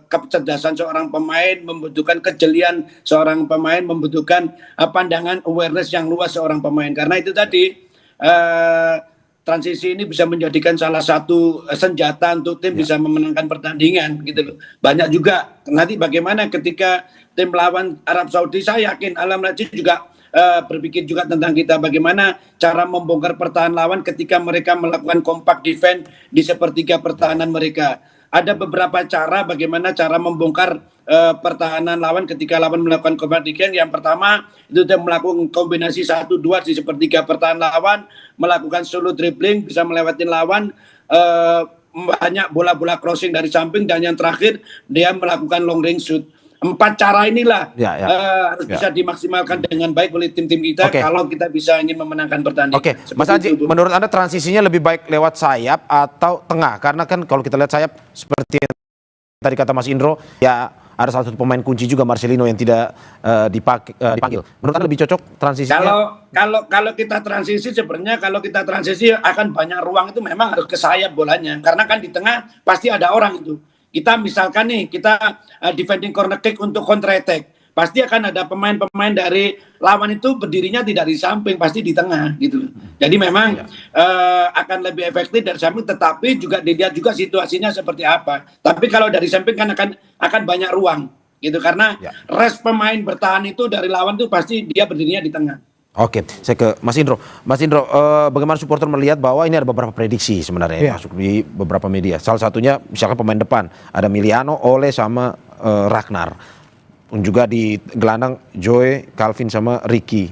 kecerdasan seorang pemain, membutuhkan kejelian seorang pemain, membutuhkan pandangan awareness yang luas seorang pemain. Karena itu tadi transisi ini bisa menjadikan salah satu senjata untuk tim bisa memenangkan pertandingan gitu loh. Banyak juga nanti bagaimana ketika tim lawan Arab Saudi, saya yakin Alam Rajid juga berpikir juga tentang kita, bagaimana cara membongkar pertahanan lawan ketika mereka melakukan compact defense di sepertiga pertahanan mereka. Ada beberapa cara bagaimana cara membongkar pertahanan lawan ketika lawan melakukan compact defense. Yang pertama itu dia melakukan kombinasi 1-2 di sepertiga pertahanan lawan, melakukan solo dribbling, bisa melewati lawan, banyak bola-bola crossing dari samping, dan yang terakhir dia melakukan long range shoot. 4 cara inilah harus bisa dimaksimalkan dengan baik oleh tim-tim kita kalau kita bisa ingin memenangkan pertandingan. Mas Aji, menurut Anda transisinya lebih baik lewat sayap atau tengah? Karena kan kalau kita lihat sayap seperti yang tadi kata Mas Indro, ya ada salah satu pemain kunci juga Marcelino yang tidak dipanggil. Menurut Anda lebih cocok transisinya? Kalau kita transisi, sebenarnya kalau kita transisi akan banyak ruang, itu memang harus ke sayap bolanya. Karena kan di tengah pasti ada orang itu. Kita misalkan nih, kita defending corner kick untuk counter attack. Pasti akan ada pemain-pemain dari lawan itu berdirinya tidak di samping, pasti di tengah gitu. Jadi memang akan lebih efektif dari samping, tetapi juga dilihat juga situasinya seperti apa. Tapi kalau dari samping kan akan banyak ruang gitu, karena rest pemain bertahan itu dari lawan itu pasti dia berdirinya di tengah. Oke, saya ke Mas Indro. Mas Indro, bagaimana supporter melihat bahwa ini ada beberapa prediksi sebenarnya yang masuk di beberapa media. Salah satunya misalkan pemain depan, ada Miliano, Ole sama Ragnar. Juga di gelandang Joe, Calvin sama Ricky.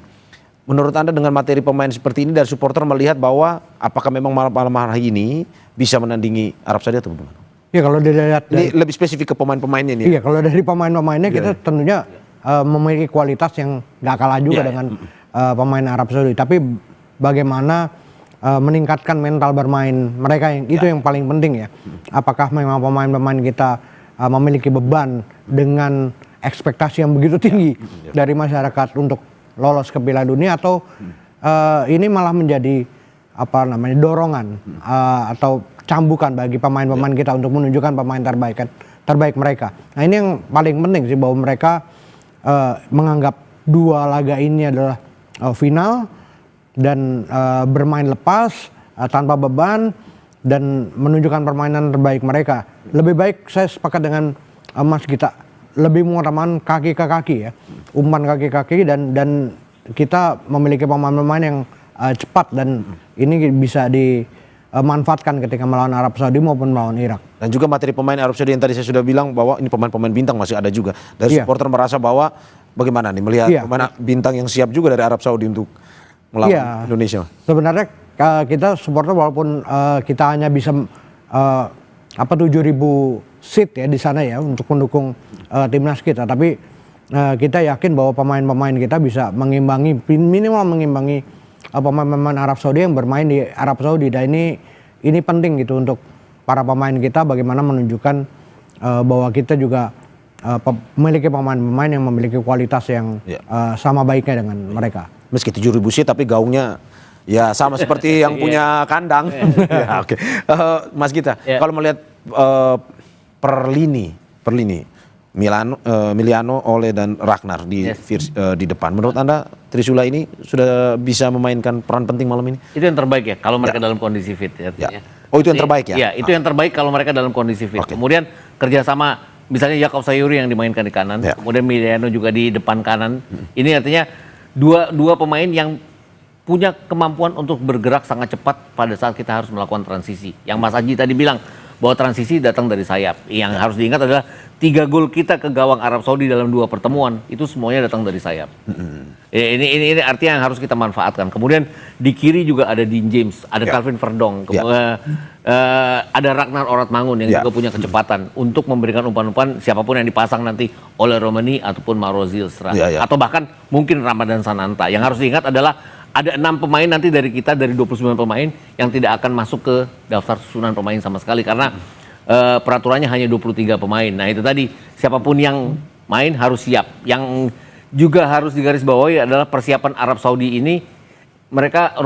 menurut Anda dengan materi pemain seperti ini dari supporter melihat bahwa apakah memang malam hari ini bisa menandingi Arab Saudi atau bagaimana? Ya kalau dilihat ini lebih spesifik ke pemain-pemainnya nih. Iya, kalau dari pemain-pemainnya kita tentunya memiliki kualitas yang nggak kalah juga dengan pemain Arab Saudi. Tapi bagaimana meningkatkan mental bermain mereka itu yang paling penting ya. Apakah memang pemain-pemain kita memiliki beban dengan ekspektasi yang begitu tinggi dari masyarakat untuk lolos ke Piala Dunia atau ini malah menjadi dorongan atau cambukan bagi pemain-pemain kita untuk menunjukkan pemain terbaik mereka. Nah ini yang paling penting sih, bahwa mereka menganggap dua laga ini adalah final dan bermain lepas tanpa beban dan menunjukkan permainan terbaik mereka. Lebih baik, saya sepakat dengan Mas Gita, lebih mengutamakan kaki ke kaki ya, umpan kaki ke kaki dan kita memiliki pemain-pemain yang cepat dan ini bisa dimanfaatkan ketika melawan Arab Saudi maupun melawan Irak. Dan juga materi pemain Arab Saudi yang tadi saya sudah bilang bahwa ini pemain-pemain bintang masih ada juga. Dari supporter merasa bahwa bagaimana nih melihat pemain bintang yang siap juga dari Arab Saudi untuk melawan Indonesia. Sebenarnya kita supporter walaupun kita hanya bisa 7.000 seat ya di sana ya untuk mendukung timnas kita, tapi kita yakin bahwa pemain-pemain kita bisa minimal mengimbangi pemain-pemain Arab Saudi yang bermain di Arab Saudi. Dan ini penting gitu untuk para pemain kita, bagaimana menunjukkan bahwa kita juga memiliki pemain-pemain yang memiliki kualitas yang sama baiknya dengan mereka. Meski 7.000 seat tapi gaungnya ya sama seperti yang punya kandang. Ya, oke. Mas Gita, kalau melihat per lini Miliano, Ole dan Ragnar di depan, menurut Anda Trisula ini sudah bisa memainkan peran penting malam ini? Itu yang terbaik ya kalau mereka dalam kondisi fit ya. Oh itu yang terbaik ya? Iya, itu yang terbaik kalau mereka dalam kondisi fit. Kemudian kerjasama misalnya Yakov Sayuri yang dimainkan di kanan, kemudian Miliano juga di depan kanan. Ini artinya dua pemain yang punya kemampuan untuk bergerak sangat cepat pada saat kita harus melakukan transisi. Yang Mas Aji tadi bilang bahwa transisi datang dari sayap. Yang harus diingat adalah 3 gol kita ke gawang Arab Saudi dalam 2 pertemuan itu semuanya datang dari sayap. Ini artinya yang harus kita manfaatkan. Kemudian di kiri juga ada Dean James, ada Calvin Verdong, ada Ragnar Oratmangun yang juga punya kecepatan untuk memberikan umpan-umpan siapapun yang dipasang nanti oleh Romani ataupun Mauro Zylstra atau bahkan mungkin Ramadan Sananta. Yang harus diingat adalah ada 6 pemain nanti dari kita, dari 29 pemain yang tidak akan masuk ke daftar susunan pemain sama sekali karena peraturannya hanya 23 pemain. Nah itu tadi, siapapun yang main harus siap. Yang juga harus digarisbawahi adalah persiapan Arab Saudi ini, mereka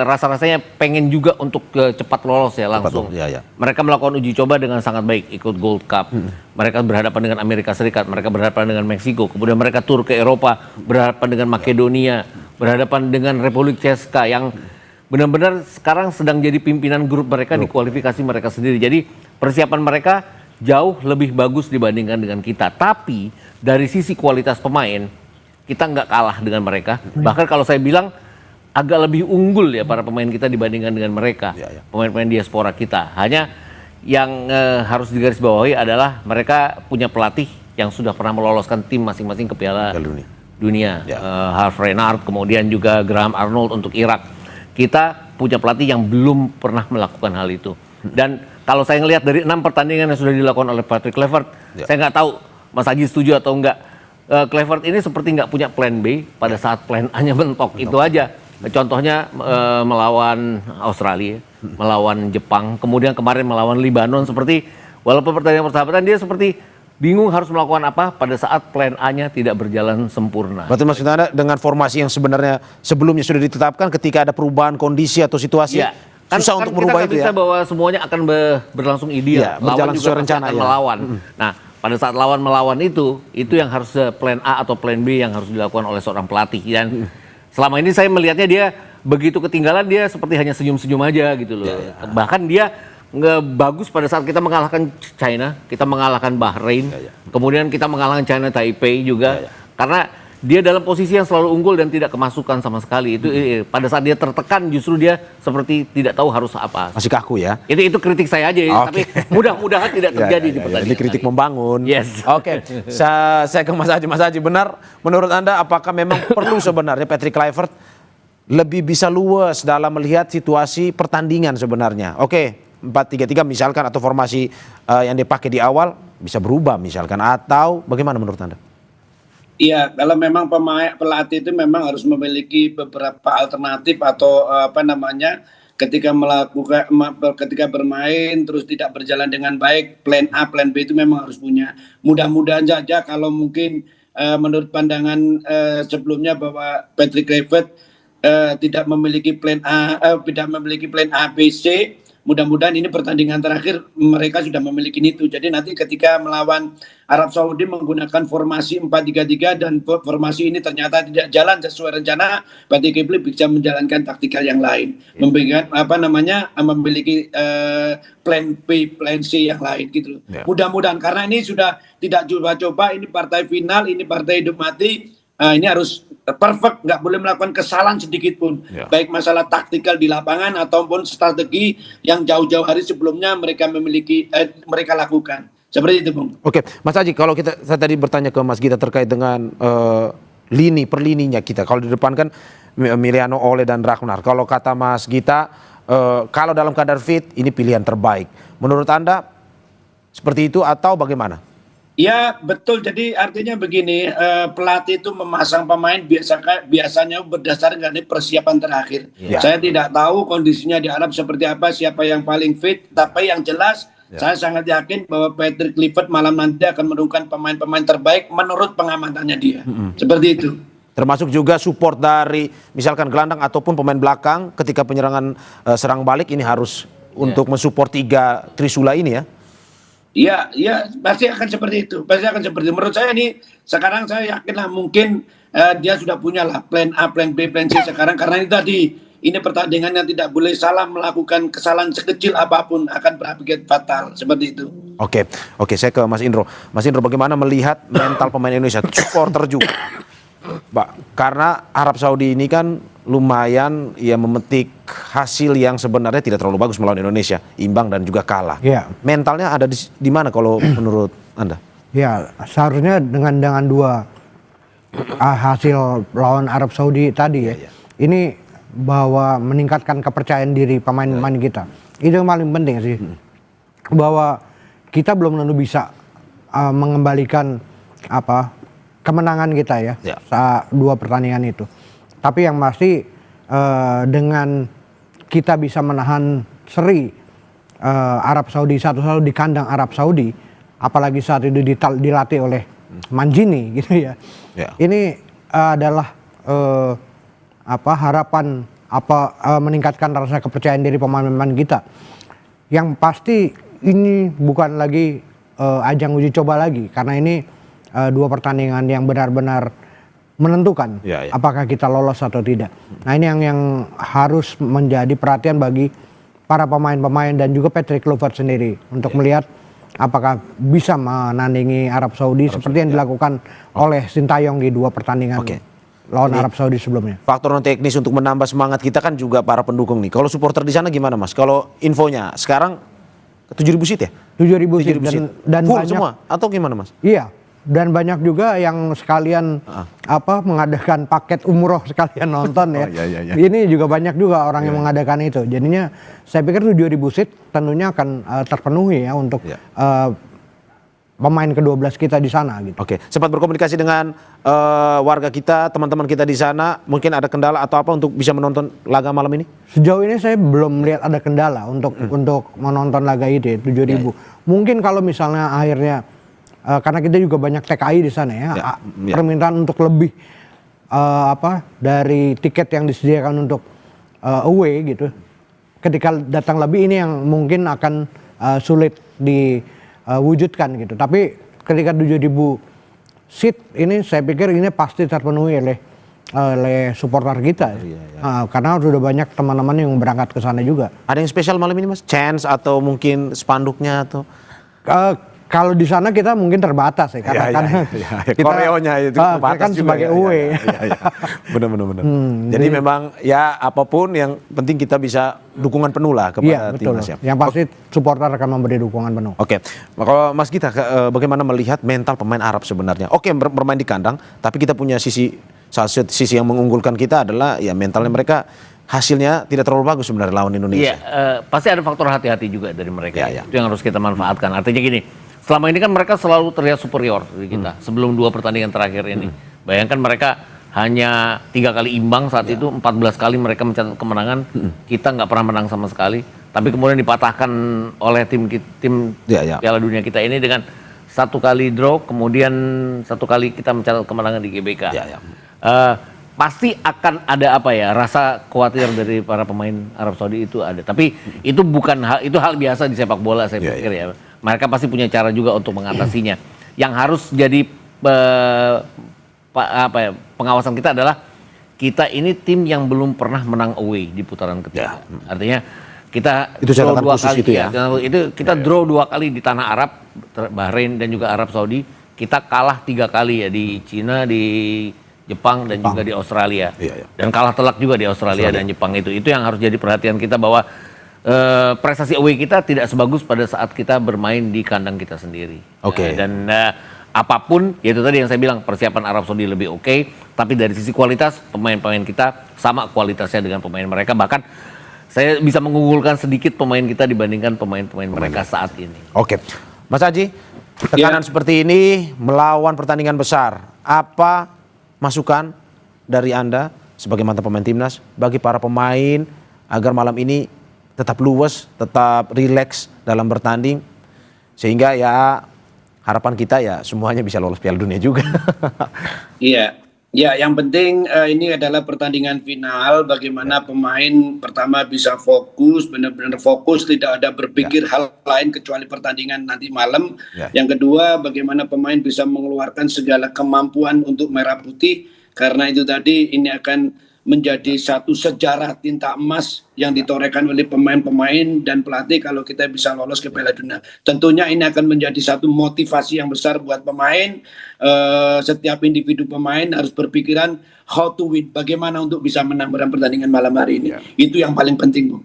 rasa-rasanya pengen juga untuk cepat lolos ya langsung. Mereka melakukan uji coba dengan sangat baik, ikut Gold Cup. Mereka berhadapan dengan Amerika Serikat, mereka berhadapan dengan Meksiko, kemudian mereka tur ke Eropa, berhadapan dengan Makedonia, berhadapan dengan Republik Ceska yang benar-benar sekarang sedang jadi pimpinan grup mereka di kualifikasi mereka sendiri. Jadi persiapan mereka jauh lebih bagus dibandingkan dengan kita. Tapi dari sisi kualitas pemain, kita nggak kalah dengan mereka. Bahkan kalau saya bilang agak lebih unggul ya para pemain kita dibandingkan dengan mereka. Pemain-pemain diaspora kita. Hanya yang harus digarisbawahi adalah mereka punya pelatih yang sudah pernah meloloskan tim masing-masing ke Piala Dunia. Harv Renard, kemudian juga Graham Arnold untuk Irak. Kita punya pelatih yang belum pernah melakukan hal itu. Dan kalau saya ngelihat dari 6 pertandingan yang sudah dilakukan oleh Patrick Kluivert, saya nggak tahu Mas Haji setuju atau enggak. Kluivert ini seperti nggak punya plan B pada saat plan A-nya mentok. Itu aja. Contohnya melawan Australia, melawan Jepang, kemudian kemarin melawan Libanon, seperti walaupun pertandingan persahabatan dia seperti bingung harus melakukan apa pada saat plan A-nya tidak berjalan sempurna. Berarti maksud Anda dengan formasi yang sebenarnya sebelumnya sudah ditetapkan, ketika ada perubahan kondisi atau situasi susah untuk merubah itu ya? Kita bahwa semuanya akan berlangsung ideal, berjalan lawan sesuai juga rencana akan melawan. Nah pada saat lawan melawan itu yang harus plan A atau plan B yang harus dilakukan oleh seorang pelatih. Dan selama ini saya melihatnya dia begitu ketinggalan, dia seperti hanya senyum-senyum aja gitu loh. Bahkan dia nggak bagus pada saat kita mengalahkan China, kita mengalahkan Bahrain, kemudian kita mengalahkan China Taipei juga, karena dia dalam posisi yang selalu unggul dan tidak kemasukan sama sekali. Itu pada saat dia tertekan justru dia seperti tidak tahu harus apa. Masih kaku ya? Itu kritik saya aja, tapi mudah-mudahan tidak terjadi di pertandingan. Ini kritik membangun. Yes. Oke, saya ke Mas Haji. Mas Haji, benar menurut Anda apakah memang perlu sebenarnya Patrick Kluivert lebih bisa luas dalam melihat situasi pertandingan sebenarnya. Oke, 4-3-3 misalkan atau formasi yang dipakai di awal bisa berubah misalkan, atau bagaimana menurut Anda? Iya, kalau memang pelatih itu memang harus memiliki beberapa alternatif atau ketika bermain terus tidak berjalan dengan baik, plan A, plan B itu memang harus punya. Mudah-mudahan saja kalau mungkin menurut pandangan sebelumnya bahwa Patrick Kluivert tidak memiliki plan A, B, C. Mudah-mudahan ini pertandingan terakhir mereka sudah memiliki itu. Jadi nanti ketika melawan Arab Saudi menggunakan formasi 4-3-3 dan formasi ini ternyata tidak jalan sesuai rencana, Patrick Kluivert bisa menjalankan taktikal yang lain, memiliki plan B, plan C yang lain gitu. Mudah-mudahan karena ini sudah tidak coba-coba, ini partai final, ini partai hidup mati. Ini harus perfect, nggak boleh melakukan kesalahan sedikit pun, baik masalah taktikal di lapangan ataupun strategi yang jauh-jauh hari sebelumnya mereka lakukan. Seperti itu, Bung. Oke, Mas Aji, kalau saya tadi bertanya ke Mas Gita terkait dengan lini per lininya kita. Kalau di depan kan Emiliano, Ole dan Ragnar. Kalau kata Mas Gita, kalau dalam kadar fit ini pilihan terbaik. Menurut Anda seperti itu atau bagaimana? Ya betul, jadi artinya begini, pelatih itu memasang pemain biasanya berdasarkan persiapan terakhir. Saya tidak tahu kondisinya di Arab seperti apa, siapa yang paling fit, tapi yang jelas saya sangat yakin bahwa Patrick Kluivert malam nanti akan menurunkan pemain-pemain terbaik menurut pengamatannya dia. Seperti itu. Termasuk juga support dari misalkan gelandang ataupun pemain belakang ketika penyerangan serang balik ini harus untuk mensupport 3 Trisula ini ya. Iya, pasti akan seperti itu. Menurut saya ini sekarang saya yakinlah mungkin dia sudah punya lah plan A, plan B, plan C sekarang, karena ini tadi ini pertandingan yang tidak boleh salah, melakukan kesalahan sekecil apapun akan berakibat fatal seperti itu. Oke, saya ke Mas Indro. Mas Indro, bagaimana melihat mental pemain Indonesia, supporter juga, Pak? Karena Arab Saudi ini kan lumayan ya memetik hasil yang sebenarnya tidak terlalu bagus melawan Indonesia, imbang dan juga kalah. Mentalnya ada di mana kalau menurut Anda? Ya, seharusnya dengan 2 hasil lawan Arab Saudi tadi ini bahwa meningkatkan kepercayaan diri pemain-pemain kita. Itu yang paling penting sih. Bahwa kita belum tentu bisa mengembalikan kemenangan kita saat 2 pertandingan itu. Tapi yang pasti dengan kita bisa menahan seri Arab Saudi 1-1 di kandang Arab Saudi, apalagi saat itu dilatih oleh Mancini gitu ya. Ini adalah harapan meningkatkan rasa kepercayaan diri pemain-pemain kita. Yang pasti ini bukan lagi ajang uji coba lagi, karena ini 2 pertandingan yang benar-benar menentukan apakah kita lolos atau tidak. Nah, ini yang harus menjadi perhatian bagi para pemain-pemain dan juga Patrick Kluivert sendiri untuk melihat apakah bisa menandingi Arab Saudi seperti yang dilakukan oleh Sintayong di 2 pertandingan lawan Arab Saudi sebelumnya. Faktor non teknis untuk menambah semangat kita kan juga para pendukung nih. Kalau supporter di sana gimana, Mas? Kalau infonya sekarang 7.000 seat ya? 7.000 seat dan full banyak, semua atau gimana, Mas? Iya. Dan banyak juga yang sekalian mengadakan paket umroh sekalian nonton ya. Ini juga banyak juga orang yang mengadakan itu. Jadinya saya pikir 7.000 seat tentunya akan terpenuhi ya untuk pemain ke-12 kita di sana gitu. Oke, sempat berkomunikasi dengan warga kita, teman-teman kita di sana, mungkin ada kendala atau apa untuk bisa menonton laga malam ini? Sejauh ini saya belum melihat ada kendala untuk menonton laga itu 7.000. Mungkin kalau misalnya akhirnya karena kita juga banyak TKI di sana ya, permintaan untuk lebih dari tiket yang disediakan untuk away gitu. Ketika datang lebih ini yang mungkin akan sulit diwujudkan gitu. Tapi ketika 7.000 seat ini saya pikir ini pasti terpenuhi oleh supporter kita. Karena sudah banyak teman-teman yang berangkat ke sana juga. Ada yang spesial malam ini, Mas? Chance atau mungkin spanduknya atau? Kalau di sana kita mungkin terbatas ya, karena kita koreonya itu kan sebagai away. Benar. Jadi memang ya apapun yang penting kita bisa dukungan penuh lah kepada timnas ya. Yang pasti supporter akan memberi dukungan penuh. Oke, kalau Mas Gita bagaimana melihat mental pemain Arab sebenarnya? Oke, bermain di kandang, tapi kita punya sisi salah satu sisi yang mengunggulkan kita adalah ya mentalnya mereka hasilnya tidak terlalu bagus sebenarnya lawan Indonesia. Iya, pasti ada faktor hati-hati juga dari mereka. Itu yang harus kita manfaatkan. Artinya gini, selama ini kan mereka selalu terlihat superior dari kita sebelum 2 pertandingan terakhir ini. Bayangkan mereka hanya 3 kali imbang saat itu, 14 kali mereka mencatat kemenangan. Kita nggak pernah menang sama sekali. Tapi kemudian dipatahkan oleh tim Piala Dunia kita ini dengan 1 kali draw, kemudian 1 kali kita mencatat kemenangan di GBK. Pasti akan ada rasa khawatir dari para pemain Arab Saudi itu ada. Tapi itu bukan hal biasa di sepak bola saya pikir ya. Mereka pasti punya cara juga untuk mengatasinya. Yang harus jadi pengawasan kita adalah kita ini tim yang belum pernah menang away di putaran ketiga. Artinya kita itu draw 2 kali itu ya. Itu kita draw 2 kali di tanah Arab, Bahrain dan juga Arab Saudi. Kita kalah 3 kali ya di Cina, di Jepang dan juga di Australia. Dan kalah telak juga di Australia dan Jepang itu. Itu yang harus jadi perhatian kita bahwa prestasi away kita tidak sebagus pada saat kita bermain di kandang kita sendiri. Dan apapun, yaitu tadi yang saya bilang, persiapan Arab Saudi lebih oke, tapi dari sisi kualitas pemain-pemain kita sama kualitasnya dengan pemain mereka. Bahkan saya bisa mengunggulkan sedikit pemain kita dibandingkan pemain-pemain mereka saat ini. Mas Haji, tekanan seperti ini melawan pertandingan besar, apa masukan dari Anda sebagai mantan pemain timnas bagi para pemain agar malam ini tetap luwes, tetap rileks dalam bertanding, sehingga ya harapan kita ya semuanya bisa lolos Piala Dunia juga. Iya, yang penting ini adalah pertandingan final. Bagaimana pemain pertama bisa fokus, benar-benar fokus, tidak ada berpikir hal lain kecuali pertandingan nanti malam. Yang kedua, bagaimana pemain bisa mengeluarkan segala kemampuan untuk merah putih, karena itu tadi ini akan menjadi satu sejarah tinta emas yang ditorehkan oleh pemain-pemain dan pelatih kalau kita bisa lolos ke Piala Dunia. Tentunya ini akan menjadi satu motivasi yang besar buat pemain. Setiap individu pemain harus berpikiran how to win, bagaimana untuk bisa menang dalam pertandingan malam hari ini. Itu yang paling penting, Bu.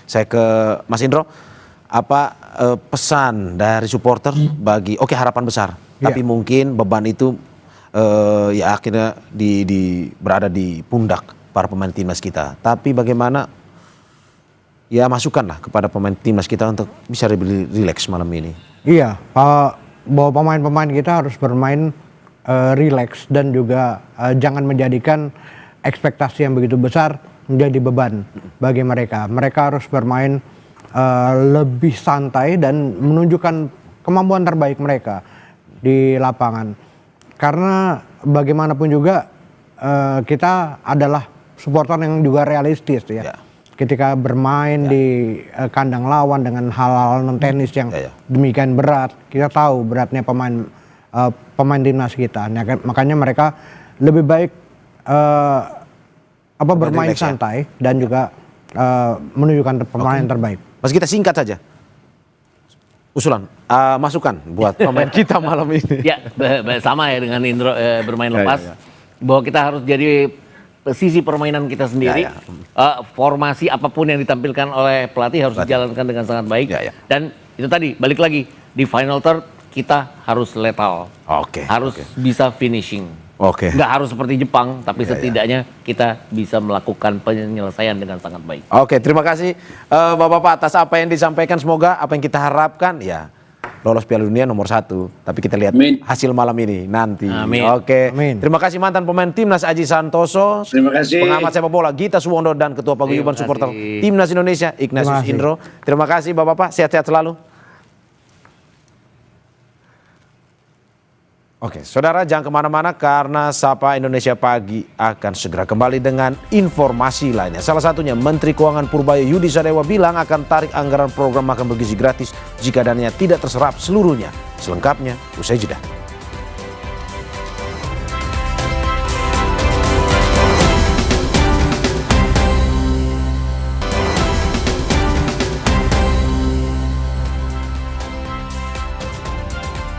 Saya ke Mas Indro. Apa pesan dari supporter bagi harapan besar, tapi mungkin beban itu ya akhirnya berada di pundak para pemain timnas kita. Tapi bagaimana ya masukkanlah kepada pemain timnas kita untuk bisa lebih rileks malam ini. Iya, bahwa pemain-pemain kita harus bermain rileks dan juga jangan menjadikan ekspektasi yang begitu besar menjadi beban bagi mereka. Mereka harus bermain lebih santai dan menunjukkan kemampuan terbaik mereka di lapangan. Karena bagaimanapun juga kita adalah supporter yang juga realistis ya. Ketika bermain di kandang lawan dengan hal-hal non teknis yang demikian berat, kita tahu beratnya pemain timnas kita. Makanya mereka lebih baik bermain santai dan juga menunjukkan pemain terbaik. Mas, kita singkat saja. Usulan, masukan buat pemain kita malam ini. Ya, sama ya dengan Indro bermain lepas. Bahwa kita harus jadi sisi permainan kita sendiri. Formasi apapun yang ditampilkan oleh pelatih harus dijalankan dengan sangat baik. Dan itu tadi, balik lagi, di final third kita harus lethal. Harus bisa finishing. Nggak harus seperti Jepang, tapi setidaknya kita bisa melakukan penyelesaian dengan sangat baik. Terima kasih Bapak-Bapak atas apa yang disampaikan. Semoga apa yang kita harapkan ya lolos Piala Dunia nomor 1. Tapi kita lihat hasil malam ini nanti. Terima kasih mantan pemain timnas Aji Santoso. Terima kasih. Pengamat sepak bola Gita Suwondo dan Ketua Paguyuban Supporter Timnas Indonesia Ignatius Indro. Terima kasih Bapak-Bapak, sehat-sehat selalu. Saudara, jangan kemana-mana karena Sapa Indonesia Pagi akan segera kembali dengan informasi lainnya. Salah satunya Menteri Keuangan Purbaya Yudi Sadewa bilang akan tarik anggaran program makan bergizi gratis jika dananya tidak terserap seluruhnya. Selengkapnya usai jeda.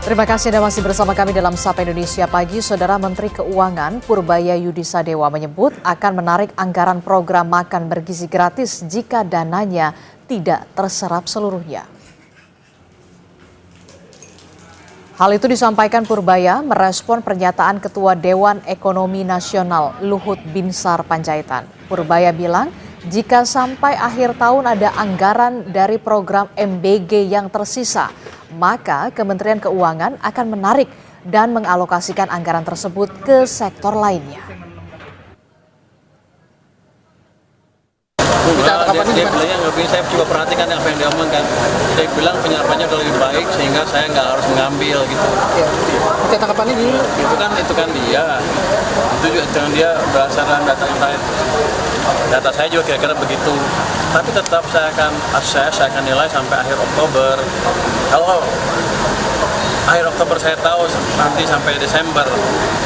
Terima kasih Anda masih bersama kami dalam Sapa Indonesia Pagi. Saudara, Menteri Keuangan Purbaya Yudi Sadewa menyebut akan menarik anggaran program makan bergizi gratis jika dananya tidak terserap seluruhnya. Hal itu disampaikan Purbaya merespon pernyataan Ketua Dewan Ekonomi Nasional Luhut Binsar Panjaitan. Purbaya bilang, jika sampai akhir tahun ada anggaran dari program MBG yang tersisa, maka Kementerian Keuangan akan menarik dan mengalokasikan anggaran tersebut ke sektor lainnya. Dia bilangnya lebih, saya juga perhatikan apa yang dia omongkan. Dia bilang penyerapannya udah lebih baik sehingga saya nggak harus mengambil gitu. Oke, tanggapannya di itu kan dia. Itu juga dengan dia berdasarkan data yang lain. Data saya juga kira-kira begitu. Tapi tetap saya akan akses, saya akan nilai sampai akhir Oktober. Kalau akhir Oktober saya tahu nanti sampai Desember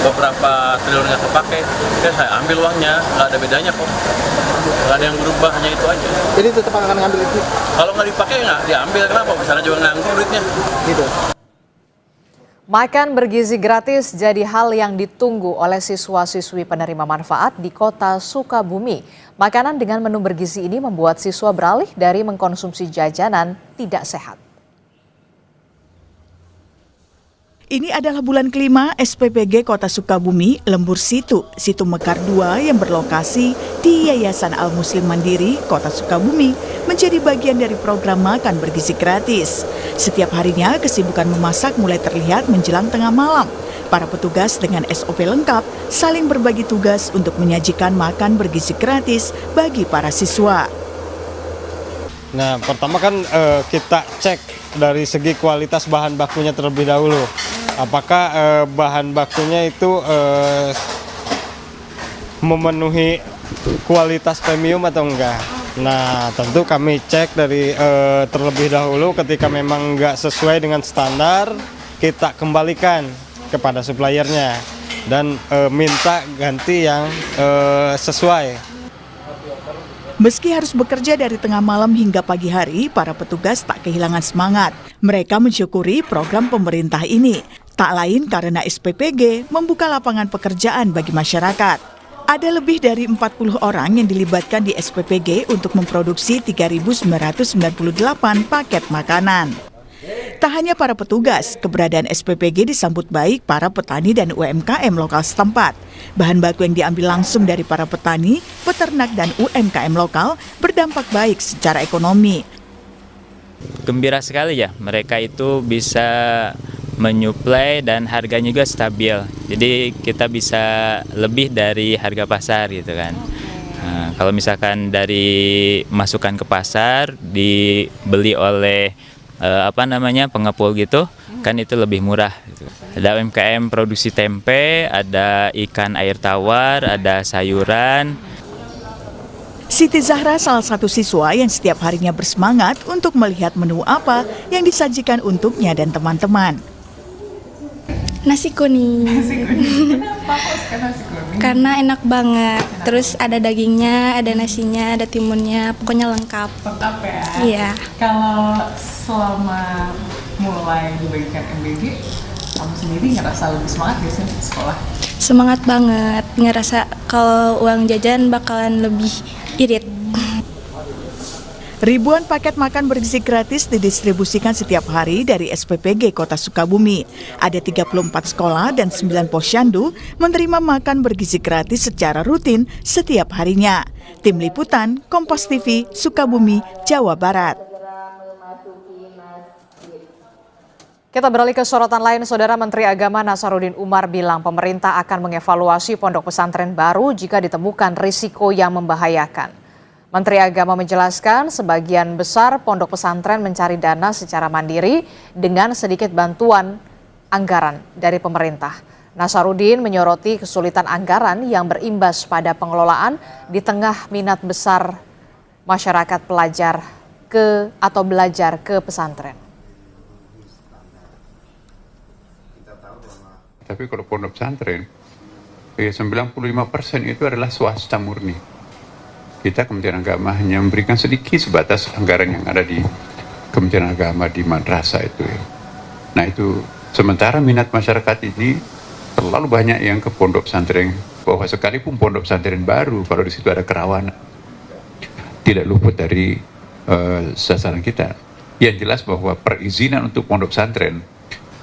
beberapa triliun nggak terpakai, ya saya ambil uangnya, nggak ada bedanya kok. Nggak ada yang berubah, hanya itu aja. Jadi tetap akan ngambil itu? Kalau nggak dipakai nggak diambil, kenapa? Misalnya juga nganggur duitnya. Gitu. Makan bergizi gratis jadi hal yang ditunggu oleh siswa-siswi penerima manfaat di kota Sukabumi. Makanan dengan menu bergizi ini membuat siswa beralih dari mengkonsumsi jajanan tidak sehat. Ini adalah bulan kelima SPPG Kota Sukabumi Lembur Situ Mekar 2 yang berlokasi di Yayasan Al-Muslim Mandiri Kota Sukabumi menjadi bagian dari program makan bergizi gratis. Setiap harinya kesibukan memasak mulai terlihat menjelang tengah malam. Para petugas dengan SOP lengkap saling berbagi tugas untuk menyajikan makan bergizi gratis bagi para siswa. Nah, pertama kan kita cek dari segi kualitas bahan bakunya terlebih dahulu. Apakah bahan bakunya itu memenuhi kualitas premium atau enggak. Nah, tentu kami cek dari terlebih dahulu. Ketika memang enggak sesuai dengan standar, kita kembalikan kepada suppliernya dan minta ganti yang sesuai. Meski harus bekerja dari tengah malam hingga pagi hari, para petugas tak kehilangan semangat. Mereka mensyukuri program pemerintah ini. Tak lain karena SPPG membuka lapangan pekerjaan bagi masyarakat. Ada lebih dari 40 orang yang dilibatkan di SPPG untuk memproduksi 3.998 paket makanan. Tak hanya para petugas, keberadaan SPPG disambut baik para petani dan UMKM lokal setempat. Bahan baku yang diambil langsung dari para petani, peternak dan UMKM lokal berdampak baik secara ekonomi. Gembira sekali ya, mereka itu bisa menyuplai dan harganya juga stabil. Jadi kita bisa lebih dari harga pasar gitu kan. Nah, kalau misalkan dari masukan ke pasar dibeli oleh pengepul gitu, kan itu lebih murah. Ada UMKM produksi tempe, ada ikan air tawar, ada sayuran. Siti Zahra salah satu siswa yang setiap harinya bersemangat untuk melihat menu apa yang disajikan untuknya dan teman-teman. Nasi kuning. Kenapa kok suka nasi kuning? Karena enak banget. Terus ada dagingnya, ada nasinya, ada timunnya, pokoknya lengkap. Lengkap ya? Iya. Kalau selama mulai dibagikan MBG, kamu sendiri ngerasa lebih semangat gak sih di sekolah? Semangat banget. Ngerasa kalau uang jajan bakalan lebih irit. Ribuan paket makan bergizi gratis didistribusikan setiap hari dari SPPG Kota Sukabumi. Ada 34 sekolah dan 9 posyandu menerima makan bergizi gratis secara rutin setiap harinya. Tim Liputan, Kompas TV, Sukabumi, Jawa Barat. Kita beralih ke sorotan lain, Saudara. Menteri Agama Nasaruddin Umar bilang pemerintah akan mengevaluasi pondok pesantren baru jika ditemukan risiko yang membahayakan. Menteri Agama menjelaskan sebagian besar pondok pesantren mencari dana secara mandiri dengan sedikit bantuan anggaran dari pemerintah. Nasaruddin menyoroti kesulitan anggaran yang berimbas pada pengelolaan di tengah minat besar masyarakat belajar ke pesantren. Tapi kalau pondok pesantren, 95% itu adalah swasta murni. Kita Kementerian Agama hanya memberikan sedikit sebatas anggaran yang ada di Kementerian Agama di madrasah itu. Nah itu, sementara minat masyarakat ini terlalu banyak yang ke pondok pesantren, bahwa sekalipun pondok pesantren baru, kalau di situ ada kerawanan, tidak luput dari sasaran kita. Yang jelas bahwa perizinan untuk pondok pesantren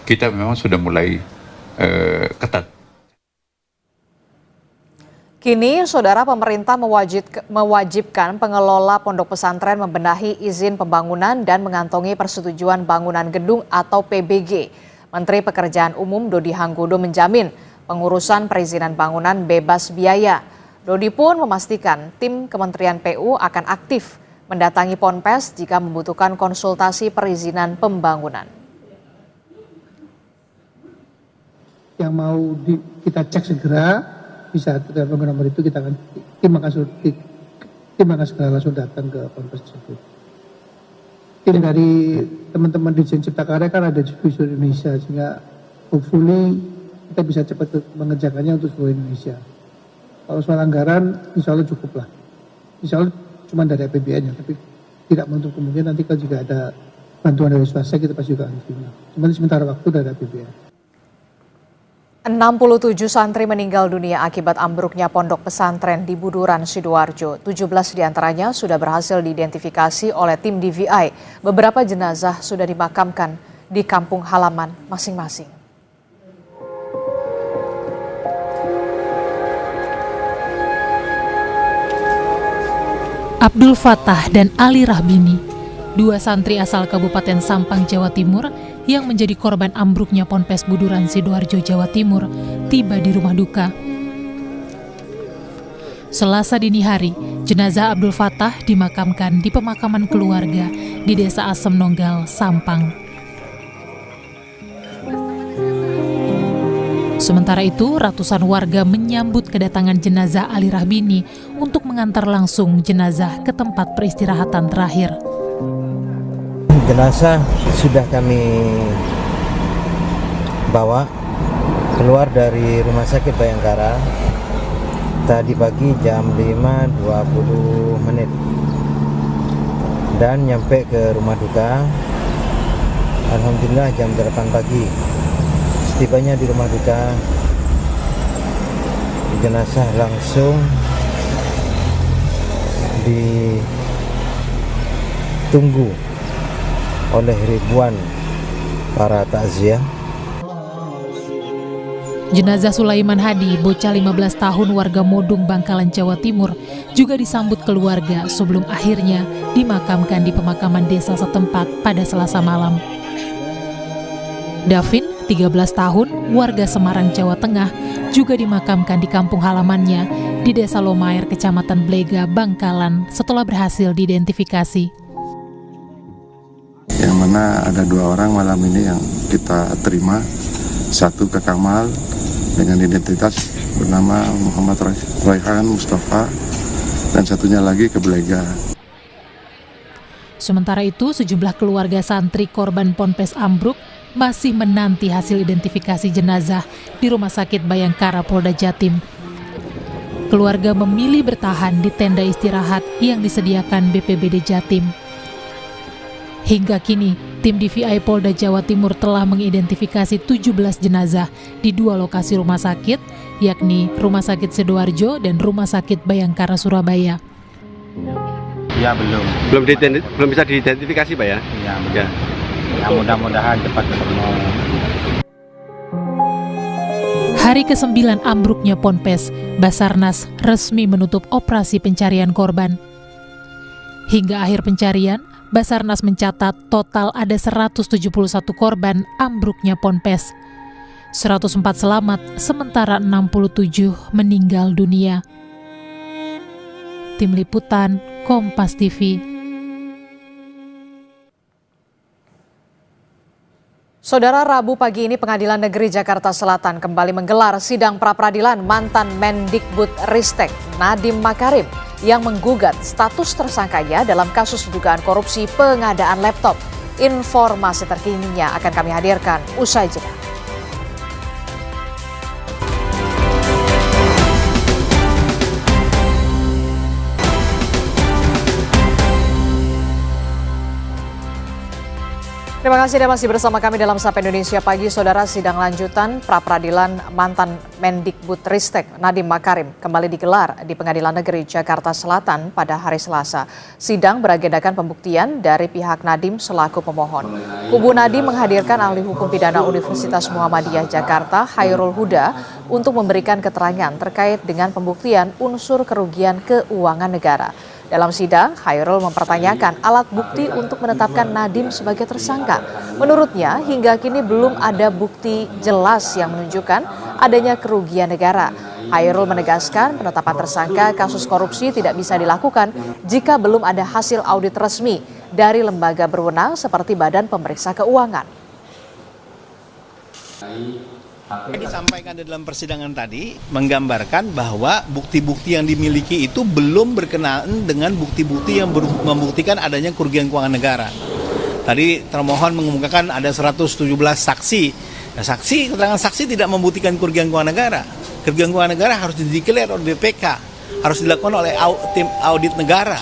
kita memang sudah mulai ketat. Kini, saudara, pemerintah mewajibkan pengelola pondok pesantren membenahi izin pembangunan dan mengantongi persetujuan bangunan gedung atau PBG. Menteri Pekerjaan Umum Dodi Hanggodo menjamin pengurusan perizinan bangunan bebas biaya. Dodi pun memastikan tim Kementerian PU akan aktif mendatangi Ponpes jika membutuhkan konsultasi perizinan pembangunan. Yang mau kita cek segera, bisa telepon nomor itu, kita akan tim akan segera langsung datang ke Ponpes tersebut. Ini dari teman-teman di Cipta Karya kan ada di seluruh Indonesia, sehingga hopefully kita bisa cepat mengerjakannya untuk seluruh Indonesia. Kalau soal anggaran, insya Allah cukup lah. Insya Allah cuma dari APBN-nya, tapi tidak menutup kemungkinan nanti kalau juga ada bantuan dari swasta kita pasti juga akan terima. Cuma sementara waktu dari APBN. 67 santri meninggal dunia akibat ambruknya pondok pesantren di Buduran, Sidoarjo. 17 diantaranya sudah berhasil diidentifikasi oleh tim DVI. Beberapa jenazah sudah dimakamkan di kampung halaman masing-masing. Abdul Fattah dan Ali Rahbini, dua santri asal Kabupaten Sampang, Jawa Timur yang menjadi korban ambruknya Ponpes Buduran, Sidoarjo, Jawa Timur, tiba di rumah duka. Selasa dini hari, jenazah Abdul Fattah dimakamkan di pemakaman keluarga di Desa Asem Nonggal, Sampang. Sementara itu, ratusan warga menyambut kedatangan jenazah Ali Rahbini untuk mengantar langsung jenazah ke tempat peristirahatan terakhir. Jenazah sudah kami bawa keluar dari Rumah Sakit Bayangkara tadi pagi jam 5.20 dan nyampe ke rumah duka alhamdulillah jam 8 pagi. Setibanya di rumah duka, jenazah langsung ditunggu oleh ribuan para takziah. Jenazah Sulaiman Hadi, bocah 15 tahun warga Modung, Bangkalan, Jawa Timur, juga disambut keluarga sebelum akhirnya dimakamkan di pemakaman desa setempat pada Selasa malam. Davin, 13 tahun, warga Semarang, Jawa Tengah, juga dimakamkan di kampung halamannya di Desa Lomair, Kecamatan Blega, Bangkalan, setelah berhasil diidentifikasi. Yang mana ada 2 orang malam ini yang kita terima, satu ke Kamal dengan identitas bernama Muhammad Raihan Mustafa dan satunya lagi ke Blega. Sementara itu, sejumlah keluarga santri korban Ponpes ambruk masih menanti hasil identifikasi jenazah di Rumah Sakit Bayangkara, Polda Jatim. Keluarga memilih bertahan di tenda istirahat yang disediakan BPBD Jatim. Hingga kini, tim DVI Polda Jawa Timur telah mengidentifikasi 17 jenazah di 2 lokasi rumah sakit, yakni Rumah Sakit Sidoarjo dan Rumah Sakit Bayangkara, Surabaya. Ya, belum bisa diidentifikasi, Pak ya? Ya. Ya, mudah-mudahan cepat ketemu. Hari ke-9 ambruknya Ponpes, Basarnas resmi menutup operasi pencarian korban. Hingga akhir pencarian, Basarnas mencatat total ada 171 korban ambruknya Ponpes. 104 selamat, sementara 67 meninggal dunia. Tim Liputan, Kompas TV. Saudara, Rabu pagi ini Pengadilan Negeri Jakarta Selatan kembali menggelar sidang pra-peradilan mantan Mendikbudristek Nadiem Makarim yang menggugat status tersangkanya dalam kasus dugaan korupsi pengadaan laptop. Informasi terkininya akan kami hadirkan usai jeda. Terima kasih Anda masih bersama kami dalam Sapa Indonesia Pagi. Saudara, sidang lanjutan pra-peradilan mantan Mendikbudristek Nadiem Makarim kembali digelar di Pengadilan Negeri Jakarta Selatan pada hari Selasa. Sidang beragendakan pembuktian dari pihak Nadiem selaku pemohon. Kubu Nadiem menghadirkan ahli hukum pidana Universitas Muhammadiyah Jakarta, Khairul Huda, untuk memberikan keterangan terkait dengan pembuktian unsur kerugian keuangan negara. Dalam sidang, Khairul mempertanyakan alat bukti untuk menetapkan Nadiem sebagai tersangka. Menurutnya, hingga kini belum ada bukti jelas yang menunjukkan adanya kerugian negara. Khairul menegaskan penetapan tersangka kasus korupsi tidak bisa dilakukan jika belum ada hasil audit resmi dari lembaga berwenang seperti Badan Pemeriksa Keuangan. Disampaikan di dalam persidangan tadi menggambarkan bahwa bukti-bukti yang dimiliki itu belum berkenaan dengan bukti-bukti yang membuktikan adanya kerugian keuangan negara. Tadi termohon mengemukakan ada 117 saksi. Nah, keterangan saksi tidak membuktikan kerugian keuangan negara. Kerugian keuangan negara harus dideklar oleh BPK, harus dilakukan oleh tim audit negara.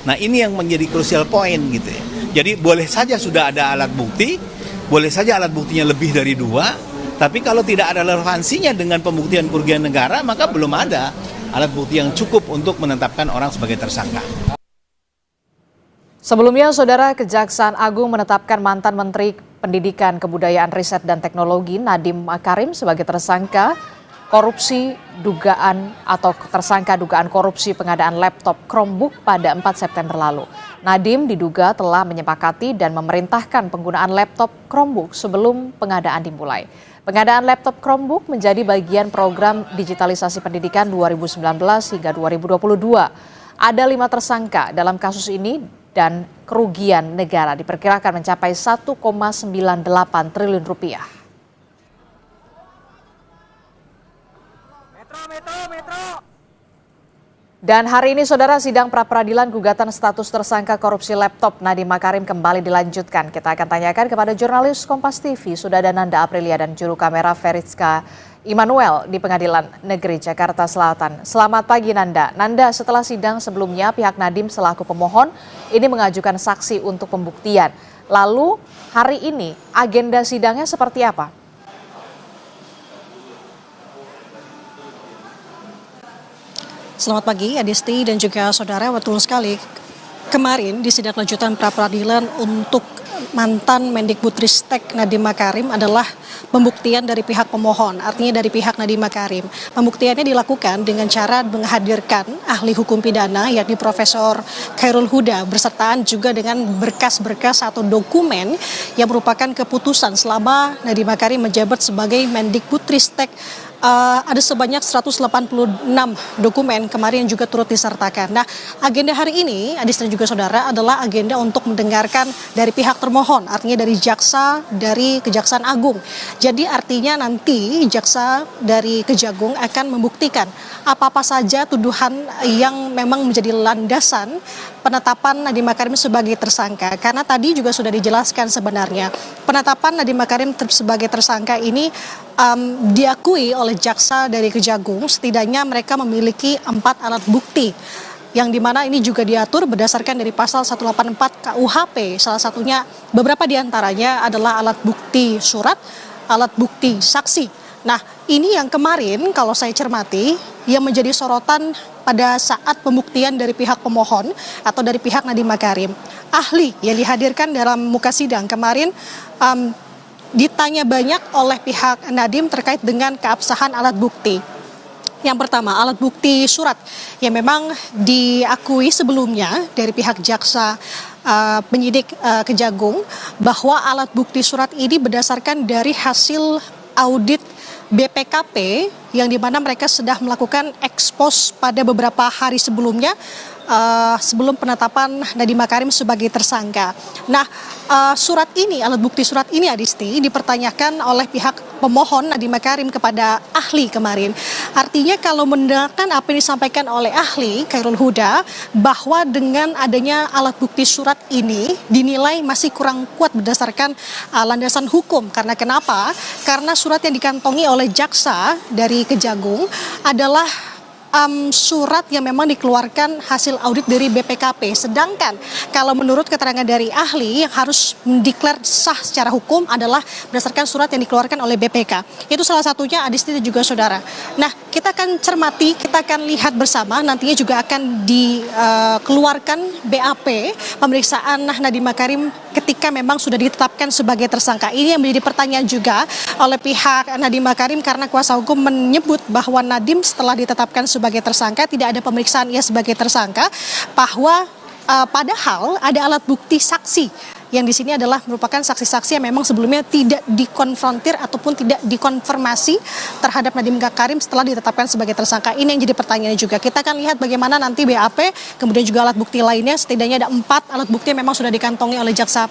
Nah, ini yang menjadi crucial point gitu ya. Jadi boleh saja sudah ada alat bukti, boleh saja alat buktinya lebih dari 2. Tapi kalau tidak ada relevansinya dengan pembuktian kerugian negara, maka belum ada alat bukti yang cukup untuk menetapkan orang sebagai tersangka. Sebelumnya, Saudara, Kejaksaan Agung menetapkan mantan Menteri Pendidikan, Kebudayaan, Riset, dan Teknologi Nadiem Makarim sebagai tersangka korupsi dugaan korupsi pengadaan laptop Chromebook pada 4 September lalu. Nadiem diduga telah menyepakati dan memerintahkan penggunaan laptop Chromebook sebelum pengadaan dimulai. Pengadaan laptop Chromebook menjadi bagian program digitalisasi pendidikan 2019 hingga 2022. Ada 5 tersangka dalam kasus ini dan kerugian negara diperkirakan mencapai 1,98 triliun rupiah. Dan hari ini, Saudara, sidang pra-peradilan gugatan status tersangka korupsi laptop Nadiem Makarim kembali dilanjutkan. Kita akan tanyakan kepada jurnalis Kompas TV, sudah ada Nanda Aprilia dan juru kamera Feritska Immanuel di Pengadilan Negeri Jakarta Selatan. Selamat pagi, Nanda. Nanda, setelah sidang sebelumnya pihak Nadiem selaku pemohon ini mengajukan saksi untuk pembuktian. Lalu hari ini agenda sidangnya seperti apa? Selamat pagi, Adisti dan juga saudara. Betul sekali, kemarin di sidang lanjutan pra-peradilan untuk mantan Mendikbudristek Nadiem Makarim adalah pembuktian dari pihak pemohon, artinya dari pihak Nadiem Makarim. Pembuktiannya dilakukan dengan cara menghadirkan ahli hukum pidana yakni Profesor Khairul Huda bersertaan juga dengan berkas-berkas atau dokumen yang merupakan keputusan selama Nadiem Makarim menjabat sebagai Mendikbudristek. Ada sebanyak 186 dokumen kemarin yang juga turut disertakan. Nah, agenda hari ini, Adis dan juga saudara, adalah agenda untuk mendengarkan dari pihak termohon, artinya dari jaksa dari Kejaksaan Agung. Jadi artinya nanti jaksa dari Kejagung akan membuktikan apa-apa saja tuduhan yang memang menjadi landasan penetapan Nadiem Makarim sebagai tersangka. Karena tadi juga sudah dijelaskan sebenarnya penetapan Nadiem Makarim sebagai tersangka ini diakui oleh jaksa dari Kejagung. Setidaknya mereka memiliki 4 alat bukti yang dimana ini juga diatur berdasarkan dari pasal 184 KUHP. Salah satunya beberapa diantaranya adalah alat bukti surat, alat bukti saksi. Nah, ini yang kemarin kalau saya cermati yang menjadi sorotan pada saat pembuktian dari pihak pemohon atau dari pihak Nadiem Makarim. Ahli yang dihadirkan dalam muka sidang kemarin ditanya banyak oleh pihak Nadiem terkait dengan keabsahan alat bukti. Yang pertama, alat bukti surat yang memang diakui sebelumnya dari pihak jaksa penyidik Kejagung bahwa alat bukti surat ini berdasarkan dari hasil audit BPKP yang dimana mereka sudah melakukan ekspos pada beberapa hari sebelumnya sebelum penetapan Nadiem Makarim sebagai tersangka. Nah, surat ini, alat bukti surat ini, Adisti, dipertanyakan oleh pihak pemohon Nadiem Makarim kepada ahli kemarin. Artinya kalau mendengarkan apa yang disampaikan oleh ahli Khairul Huda bahwa dengan adanya alat bukti surat ini dinilai masih kurang kuat berdasarkan landasan hukum. Karena kenapa? Karena surat yang dikantongi oleh jaksa dari Kejagung adalah surat yang memang dikeluarkan hasil audit dari BPKP. Sedangkan kalau menurut keterangan dari ahli yang harus mendeklar sah secara hukum adalah berdasarkan surat yang dikeluarkan oleh BPK. Itu salah satunya Adisti dan juga saudara. Nah, kita akan cermati, kita akan lihat bersama, nantinya juga akan dikeluarkan BAP pemeriksaan Nadiem Makarim ketika memang sudah ditetapkan sebagai tersangka. Ini yang menjadi pertanyaan juga oleh pihak Nadiem Makarim karena kuasa hukum menyebut bahwa Nadiem setelah ditetapkan sebagai tersangka tidak ada pemeriksaan ia sebagai tersangka, bahwa padahal ada alat bukti saksi yang di sini adalah merupakan saksi-saksi yang memang sebelumnya tidak dikonfrontir ataupun tidak dikonfirmasi terhadap Nadiem Makarim setelah ditetapkan sebagai tersangka. Ini yang jadi pertanyaannya juga. Kita akan lihat bagaimana nanti BAP, kemudian juga alat bukti lainnya, setidaknya ada 4 alat bukti yang memang sudah dikantongi oleh jaksa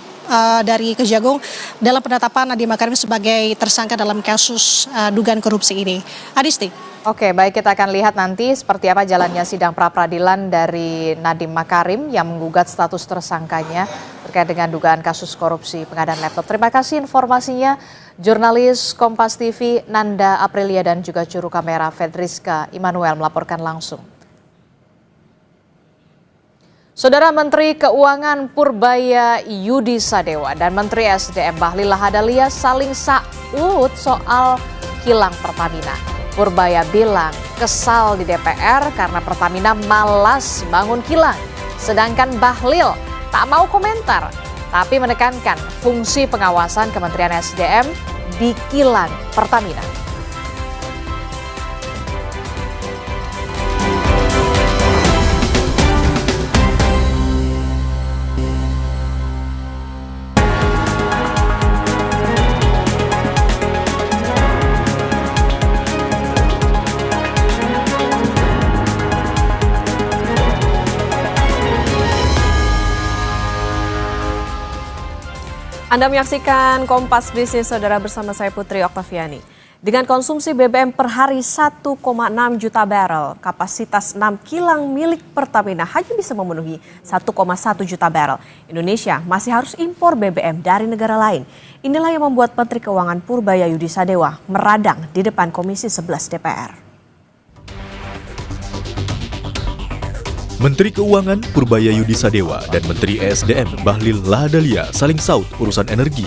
dari Kejagung dalam penetapan Nadiem Makarim sebagai tersangka dalam kasus dugaan korupsi ini. Adisti. Oke, baik, kita akan lihat nanti seperti apa jalannya sidang pra-peradilan dari Nadiem Makarim yang menggugat status tersangkanya terkait dengan dugaan kasus korupsi pengadaan laptop. Terima kasih informasinya, jurnalis Kompas TV Nanda Aprilia dan juga juru kamera Fedriska Immanuel melaporkan langsung. Saudara Menteri Keuangan Purbaya Yudi Sadewa dan Menteri SDM Bahlil Lahadalia saling saut soal kilang Pertamina. Purbaya bilang kesal di DPR karena Pertamina malas bangun kilang. Sedangkan Bahlil tak mau komentar, tapi menekankan fungsi pengawasan Kementerian SDM di kilang Pertamina. Anda menyaksikan Kompas Bisnis, saudara, bersama saya Putri Oktaviani. Dengan konsumsi BBM per hari 1,6 juta barel, kapasitas 6 kilang milik Pertamina hanya bisa memenuhi 1,1 juta barel. Indonesia masih harus impor BBM dari negara lain. Inilah yang membuat Menteri Keuangan Purbaya Yudi Sadewa meradang di depan Komisi 11 DPR. Menteri Keuangan Purbaya Yudi Sadewa dan Menteri ESDM Bahlil Lahadalia saling saut urusan energi.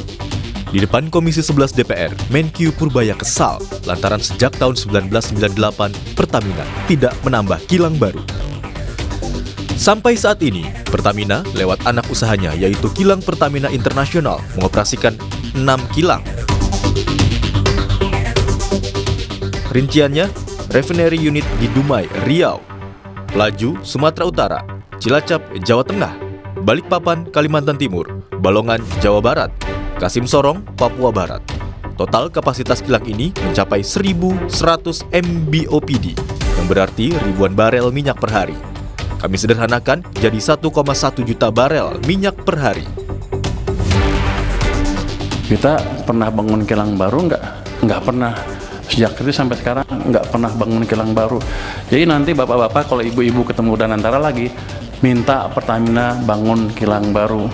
Di depan Komisi 11 DPR, Menkyu Purbaya kesal lantaran sejak tahun 1998 Pertamina tidak menambah kilang baru. Sampai saat ini, Pertamina lewat anak usahanya yaitu Kilang Pertamina Internasional mengoperasikan 6 kilang. Rinciannya, refinery unit di Dumai, Riau, Pelaju, Sumatera Utara, Cilacap, Jawa Tengah, Balikpapan, Kalimantan Timur, Balongan, Jawa Barat, Kasim Sorong, Papua Barat. Total kapasitas kilang ini mencapai 1.100 MBOPD, yang berarti ribuan barel minyak per hari. Kami sederhanakan jadi 1,1 juta barel minyak per hari. Kita pernah bangun kilang baru nggak pernah. Sejak itu sampai sekarang nggak pernah bangun kilang baru. Jadi nanti bapak-bapak kalau ibu-ibu ketemu Danantara lagi, minta Pertamina bangun kilang baru.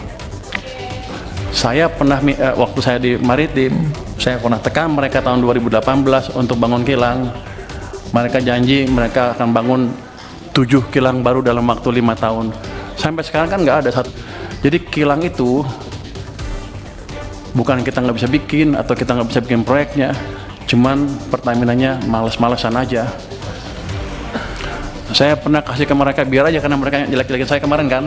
Saya pernah, waktu saya di Maritim, saya pernah tekan mereka tahun 2018 untuk bangun kilang. Mereka janji mereka akan bangun 7 kilang baru dalam waktu 5 tahun. Sampai sekarang kan nggak ada satu. Jadi kilang itu bukan kita nggak bisa bikin atau kita nggak bisa bikin proyeknya, cuman Pertaminanya males-malesan aja. Saya pernah kasih ke mereka biar aja karena mereka jelek-jelekin saya kemarin kan.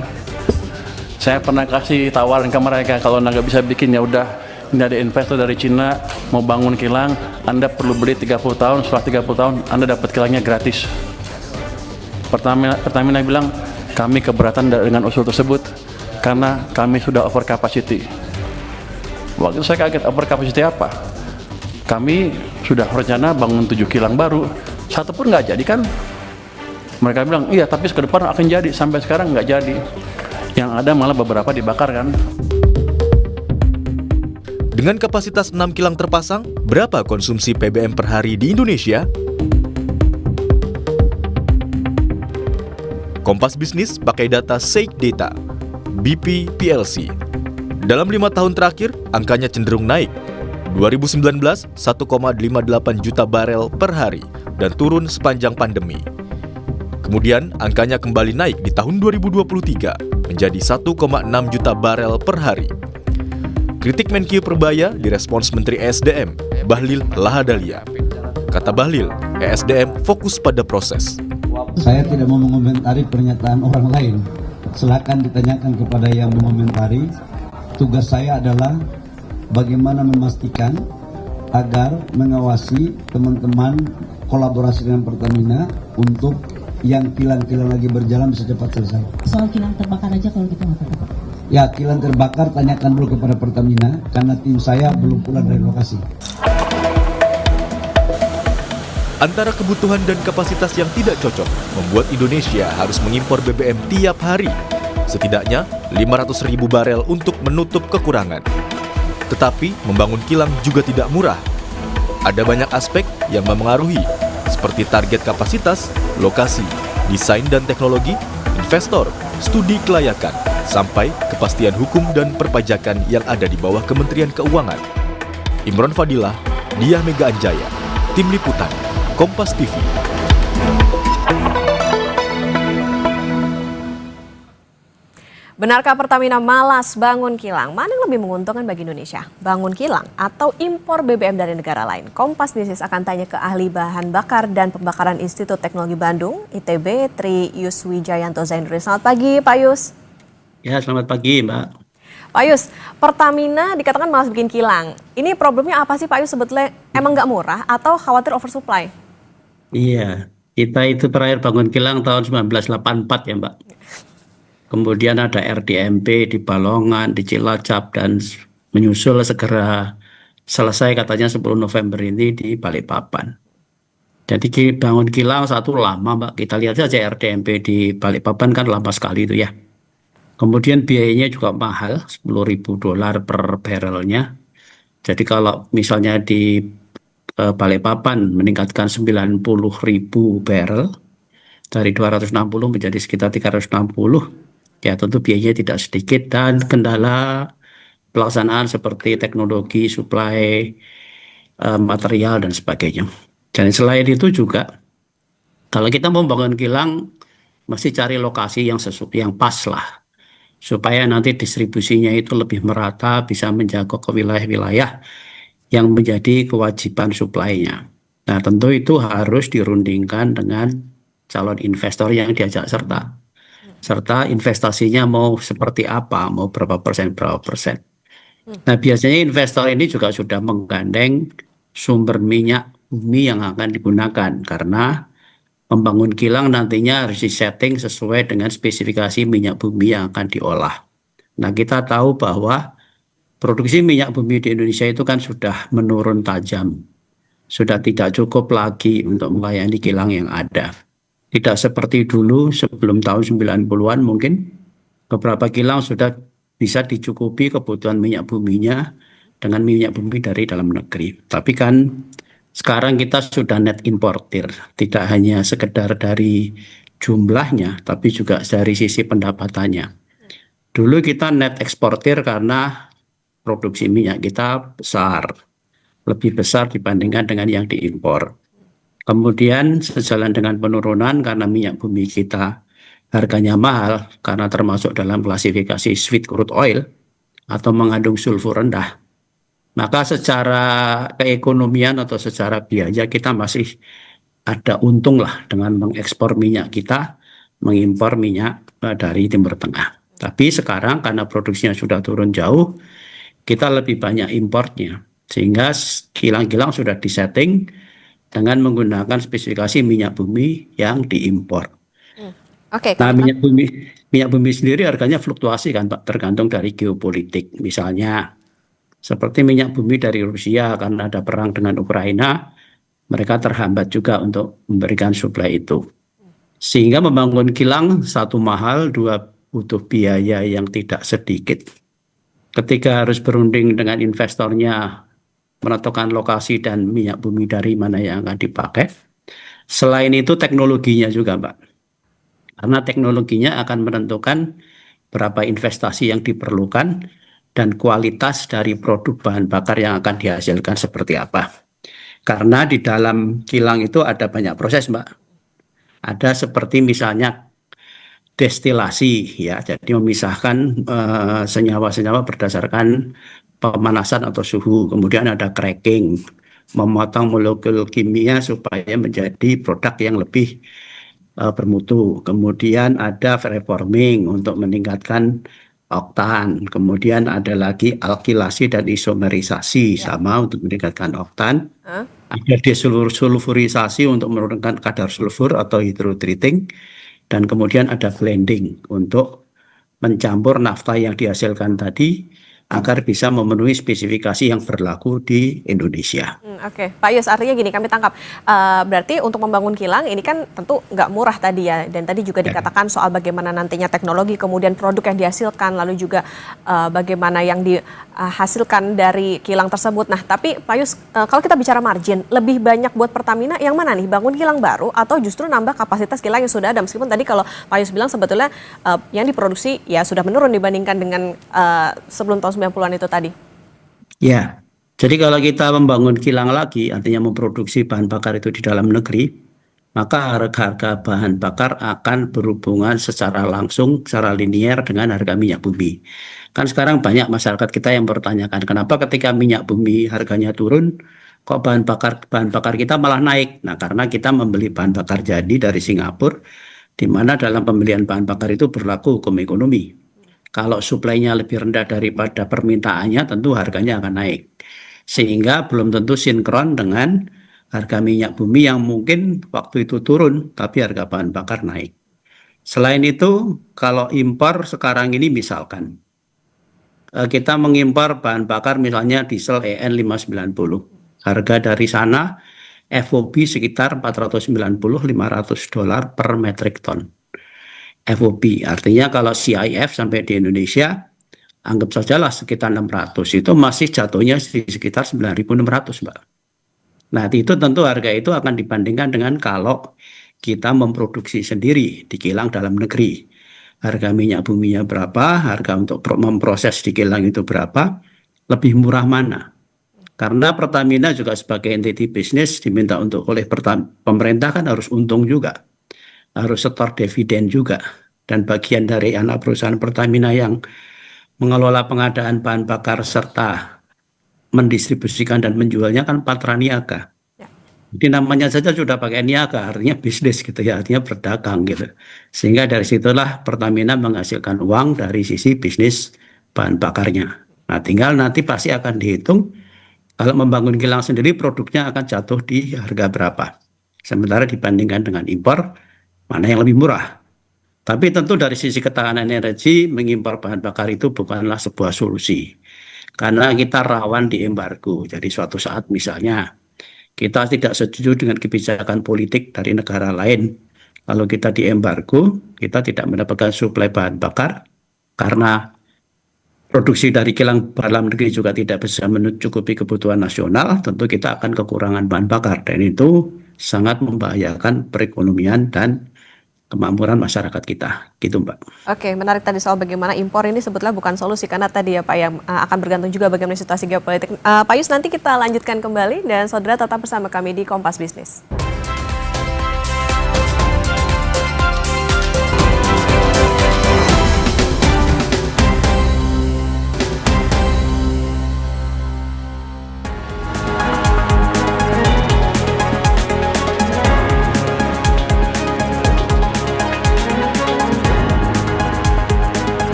Saya pernah kasih tawaran ke mereka kalau nggak bisa bikin ya udah, ini ada investor dari Cina mau bangun kilang, Anda perlu beli 30 tahun, setelah 30 tahun Anda dapat kilangnya gratis. Pertamina bilang kami keberatan dengan usul tersebut karena kami sudah over capacity. Waktu itu saya kaget, over capacity apa? Kami sudah rencana bangun 7 kilang baru, satu pun nggak jadi kan? Mereka bilang, iya tapi ke depan akan jadi, sampai sekarang nggak jadi. Yang ada malah beberapa dibakar kan. Dengan kapasitas 6 kilang terpasang, berapa konsumsi PBM per hari di Indonesia? Kompas Bisnis pakai data Shake Data, BP PLC. Dalam 5 tahun terakhir, angkanya cenderung naik. 2019, 1,58 juta barel per hari dan turun sepanjang pandemi. Kemudian angkanya kembali naik di tahun 2023 menjadi 1,6 juta barel per hari. Kritik Menkyu Perbaya direspons Menteri ESDM, Bahlil Lahadalia. Kata Bahlil, ESDM fokus pada proses. Saya tidak mau mengomentari pernyataan orang lain. Silakan ditanyakan kepada yang mengomentari. Tugas saya adalah bagaimana memastikan agar mengawasi teman-teman kolaborasi dengan Pertamina untuk yang kilang-kilang lagi berjalan bisa cepat selesai. Soal kilang terbakar aja kalau gitu nggak apa-apa. Ya, kilang terbakar tanyakan dulu kepada Pertamina karena tim saya belum pulang dari lokasi. Antara kebutuhan dan kapasitas yang tidak cocok membuat Indonesia harus mengimpor BBM tiap hari. Setidaknya 500.000 barel untuk menutup kekurangan. Tetapi membangun kilang juga tidak murah. Ada banyak aspek yang memengaruhi, seperti target kapasitas, lokasi, desain dan teknologi, investor, studi kelayakan, sampai kepastian hukum dan perpajakan yang ada di bawah Kementerian Keuangan. Imron Fadilah, Diah Mega Anjaya, Tim Liputan, Kompas TV. Benarkah Pertamina malas bangun kilang? Mana yang lebih menguntungkan bagi Indonesia? Bangun kilang atau impor BBM dari negara lain? Kompas Bisnis akan tanya ke ahli bahan bakar dan pembakaran Institut Teknologi Bandung, ITB, Tri Yuswijayanto Zainuri. Selamat pagi, Pak Yus. Ya, selamat pagi, Mbak. Pak Yus, Pertamina dikatakan malas bikin kilang. Ini problemnya apa sih, Pak Yus? Sebetulnya emang nggak murah atau khawatir oversupply? Iya, kita itu terakhir bangun kilang tahun 1984 ya, Mbak. Kemudian ada RDMP di Balongan, di Cilacap, dan menyusul segera selesai katanya 10 November ini di Balikpapan. Jadi bangun kilang satu lama, Mbak. Kita lihat saja RDMP di Balikpapan kan lama sekali itu ya. Kemudian biayanya juga mahal, $10.000 per barrelnya. Jadi kalau misalnya di Balikpapan meningkatkan 90.000 barrel, dari 260 menjadi sekitar 360, ya tentu biayanya tidak sedikit dan kendala pelaksanaan seperti teknologi, suplai, material dan sebagainya. Dan selain itu juga, kalau kita mau membangun kilang, mesti cari lokasi yang pas lah, supaya nanti distribusinya itu lebih merata, bisa menjangkau ke wilayah-wilayah yang menjadi kewajiban suplainya. Nah tentu itu harus dirundingkan dengan calon investor yang diajak serta investasinya mau seperti apa, mau berapa persen. Nah biasanya investor ini juga sudah menggandeng sumber minyak bumi yang akan digunakan, karena membangun kilang nantinya harus disetting sesuai dengan spesifikasi minyak bumi yang akan diolah. Nah kita tahu bahwa produksi minyak bumi di Indonesia itu kan sudah menurun tajam, sudah tidak cukup lagi untuk melayani kilang yang ada. Tidak seperti dulu sebelum tahun 90-an mungkin beberapa kilang sudah bisa dicukupi kebutuhan minyak buminya dengan minyak bumi dari dalam negeri. Tapi kan sekarang kita sudah net importer, tidak hanya sekedar dari jumlahnya tapi juga dari sisi pendapatannya. Dulu kita net eksportir karena produksi minyak kita besar, lebih besar dibandingkan dengan yang diimpor. Kemudian sejalan dengan penurunan karena minyak bumi kita harganya mahal karena termasuk dalam klasifikasi sweet crude oil atau mengandung sulfur rendah. Maka secara keekonomian atau secara biaya kita masih ada untung lah dengan mengekspor minyak kita, mengimpor minyak dari Timur Tengah. Tapi sekarang karena produksinya sudah turun jauh, kita lebih banyak importnya. Sehingga kilang-kilang sudah disetting dengan menggunakan spesifikasi minyak bumi yang diimpor. Nah, minyak bumi sendiri harganya fluktuasi kan Pak, tergantung dari geopolitik. Misalnya seperti minyak bumi dari Rusia karena ada perang dengan Ukraina, mereka terhambat juga untuk memberikan suplai itu. Sehingga membangun kilang satu mahal, dua butuh biaya yang tidak sedikit. Ketika harus berunding dengan investornya, menentukan lokasi dan minyak bumi dari mana yang akan dipakai. Selain itu teknologinya juga, Mbak. Karena teknologinya akan menentukan berapa investasi yang diperlukan dan kualitas dari produk bahan bakar yang akan dihasilkan seperti apa. Karena di dalam kilang itu ada banyak proses, Mbak. Ada seperti misalnya destilasi ya, jadi memisahkan senyawa-senyawa berdasarkan pemanasan atau suhu. Kemudian ada cracking, memotong molekul kimia supaya menjadi produk yang lebih bermutu. Kemudian ada reforming untuk meningkatkan oktan. Kemudian ada lagi alkilasi dan isomerisasi sama untuk meningkatkan oktan. Ada desulfurisasi untuk menurunkan kadar sulfur atau hydrotreating. Dan kemudian ada blending untuk mencampur nafta yang dihasilkan tadi agar bisa memenuhi spesifikasi yang berlaku di Indonesia. Oke, Pak Yus, artinya gini, kami tangkap. Berarti untuk membangun kilang ini kan tentu nggak murah tadi ya, dan tadi juga dikatakan soal bagaimana nantinya teknologi, kemudian produk yang dihasilkan, lalu juga bagaimana yang dihasilkan dari kilang tersebut. Nah, tapi Pak Yus, kalau kita bicara margin, lebih banyak buat Pertamina yang mana nih? Bangun kilang baru atau justru nambah kapasitas kilang yang sudah ada? Meskipun tadi kalau Pak Yus bilang sebetulnya yang diproduksi ya sudah menurun dibandingkan dengan sebelum tahun 90-an itu tadi. Ya, jadi kalau kita membangun kilang lagi, artinya memproduksi bahan bakar itu di dalam negeri, maka harga-harga bahan bakar akan berhubungan secara langsung, secara linier dengan harga minyak bumi. Kan sekarang banyak masyarakat kita yang bertanyakan, kenapa ketika minyak bumi harganya turun, kok bahan bakar kita malah naik? Nah, karena kita membeli bahan bakar jadi dari Singapura, di mana dalam pembelian bahan bakar itu berlaku hukum ekonomi. Kalau suplainya lebih rendah daripada permintaannya, tentu harganya akan naik. Sehingga belum tentu sinkron dengan harga minyak bumi yang mungkin waktu itu turun, tapi harga bahan bakar naik. Selain itu, kalau impor sekarang ini misalkan, kita mengimpor bahan bakar misalnya diesel EN 590. Harga dari sana FOB sekitar $490-500 per metric ton. FOB, artinya kalau CIF sampai di Indonesia, anggap sajalah sekitar 600, itu masih jatuhnya di sekitar 9.600, Mbak. Nah, itu tentu harga itu akan dibandingkan dengan kalau kita memproduksi sendiri di kilang dalam negeri. Harga minyak buminya berapa, harga untuk memproses di kilang itu berapa, lebih murah mana? Karena Pertamina juga sebagai entity bisnis diminta untuk oleh pemerintah kan harus untung juga. Harus setor dividen juga, dan bagian dari anak perusahaan Pertamina yang mengelola pengadaan bahan bakar serta mendistribusikan dan menjualnya kan Patra Niaga. Jadi namanya saja sudah pakai niaga, artinya bisnis gitu ya, artinya berdagang gitu. Sehingga dari situlah Pertamina menghasilkan uang dari sisi bisnis bahan bakarnya. Nah, tinggal nanti pasti akan dihitung kalau membangun kilang sendiri produknya akan jatuh di harga berapa. Sementara dibandingkan dengan impor, mana yang lebih murah. Tapi tentu dari sisi ketahanan energi, mengimpor bahan bakar itu bukanlah sebuah solusi. Karena kita rawan di embargo. Jadi suatu saat misalnya kita tidak setuju dengan kebijakan politik dari negara lain. Kalau kita di embargo, kita tidak mendapatkan suplai bahan bakar. Karena produksi dari kilang dalam negeri juga tidak bisa mencukupi kebutuhan nasional, tentu kita akan kekurangan bahan bakar. Dan itu sangat membahayakan perekonomian dan kemakmuran masyarakat kita, gitu Mbak. Oke, menarik tadi soal bagaimana impor ini sebetulnya bukan solusi, karena tadi ya Pak yang akan bergantung juga bagaimana situasi geopolitik. Pak Yus, nanti kita lanjutkan kembali dan saudara tetap bersama kami di Kompas Bisnis.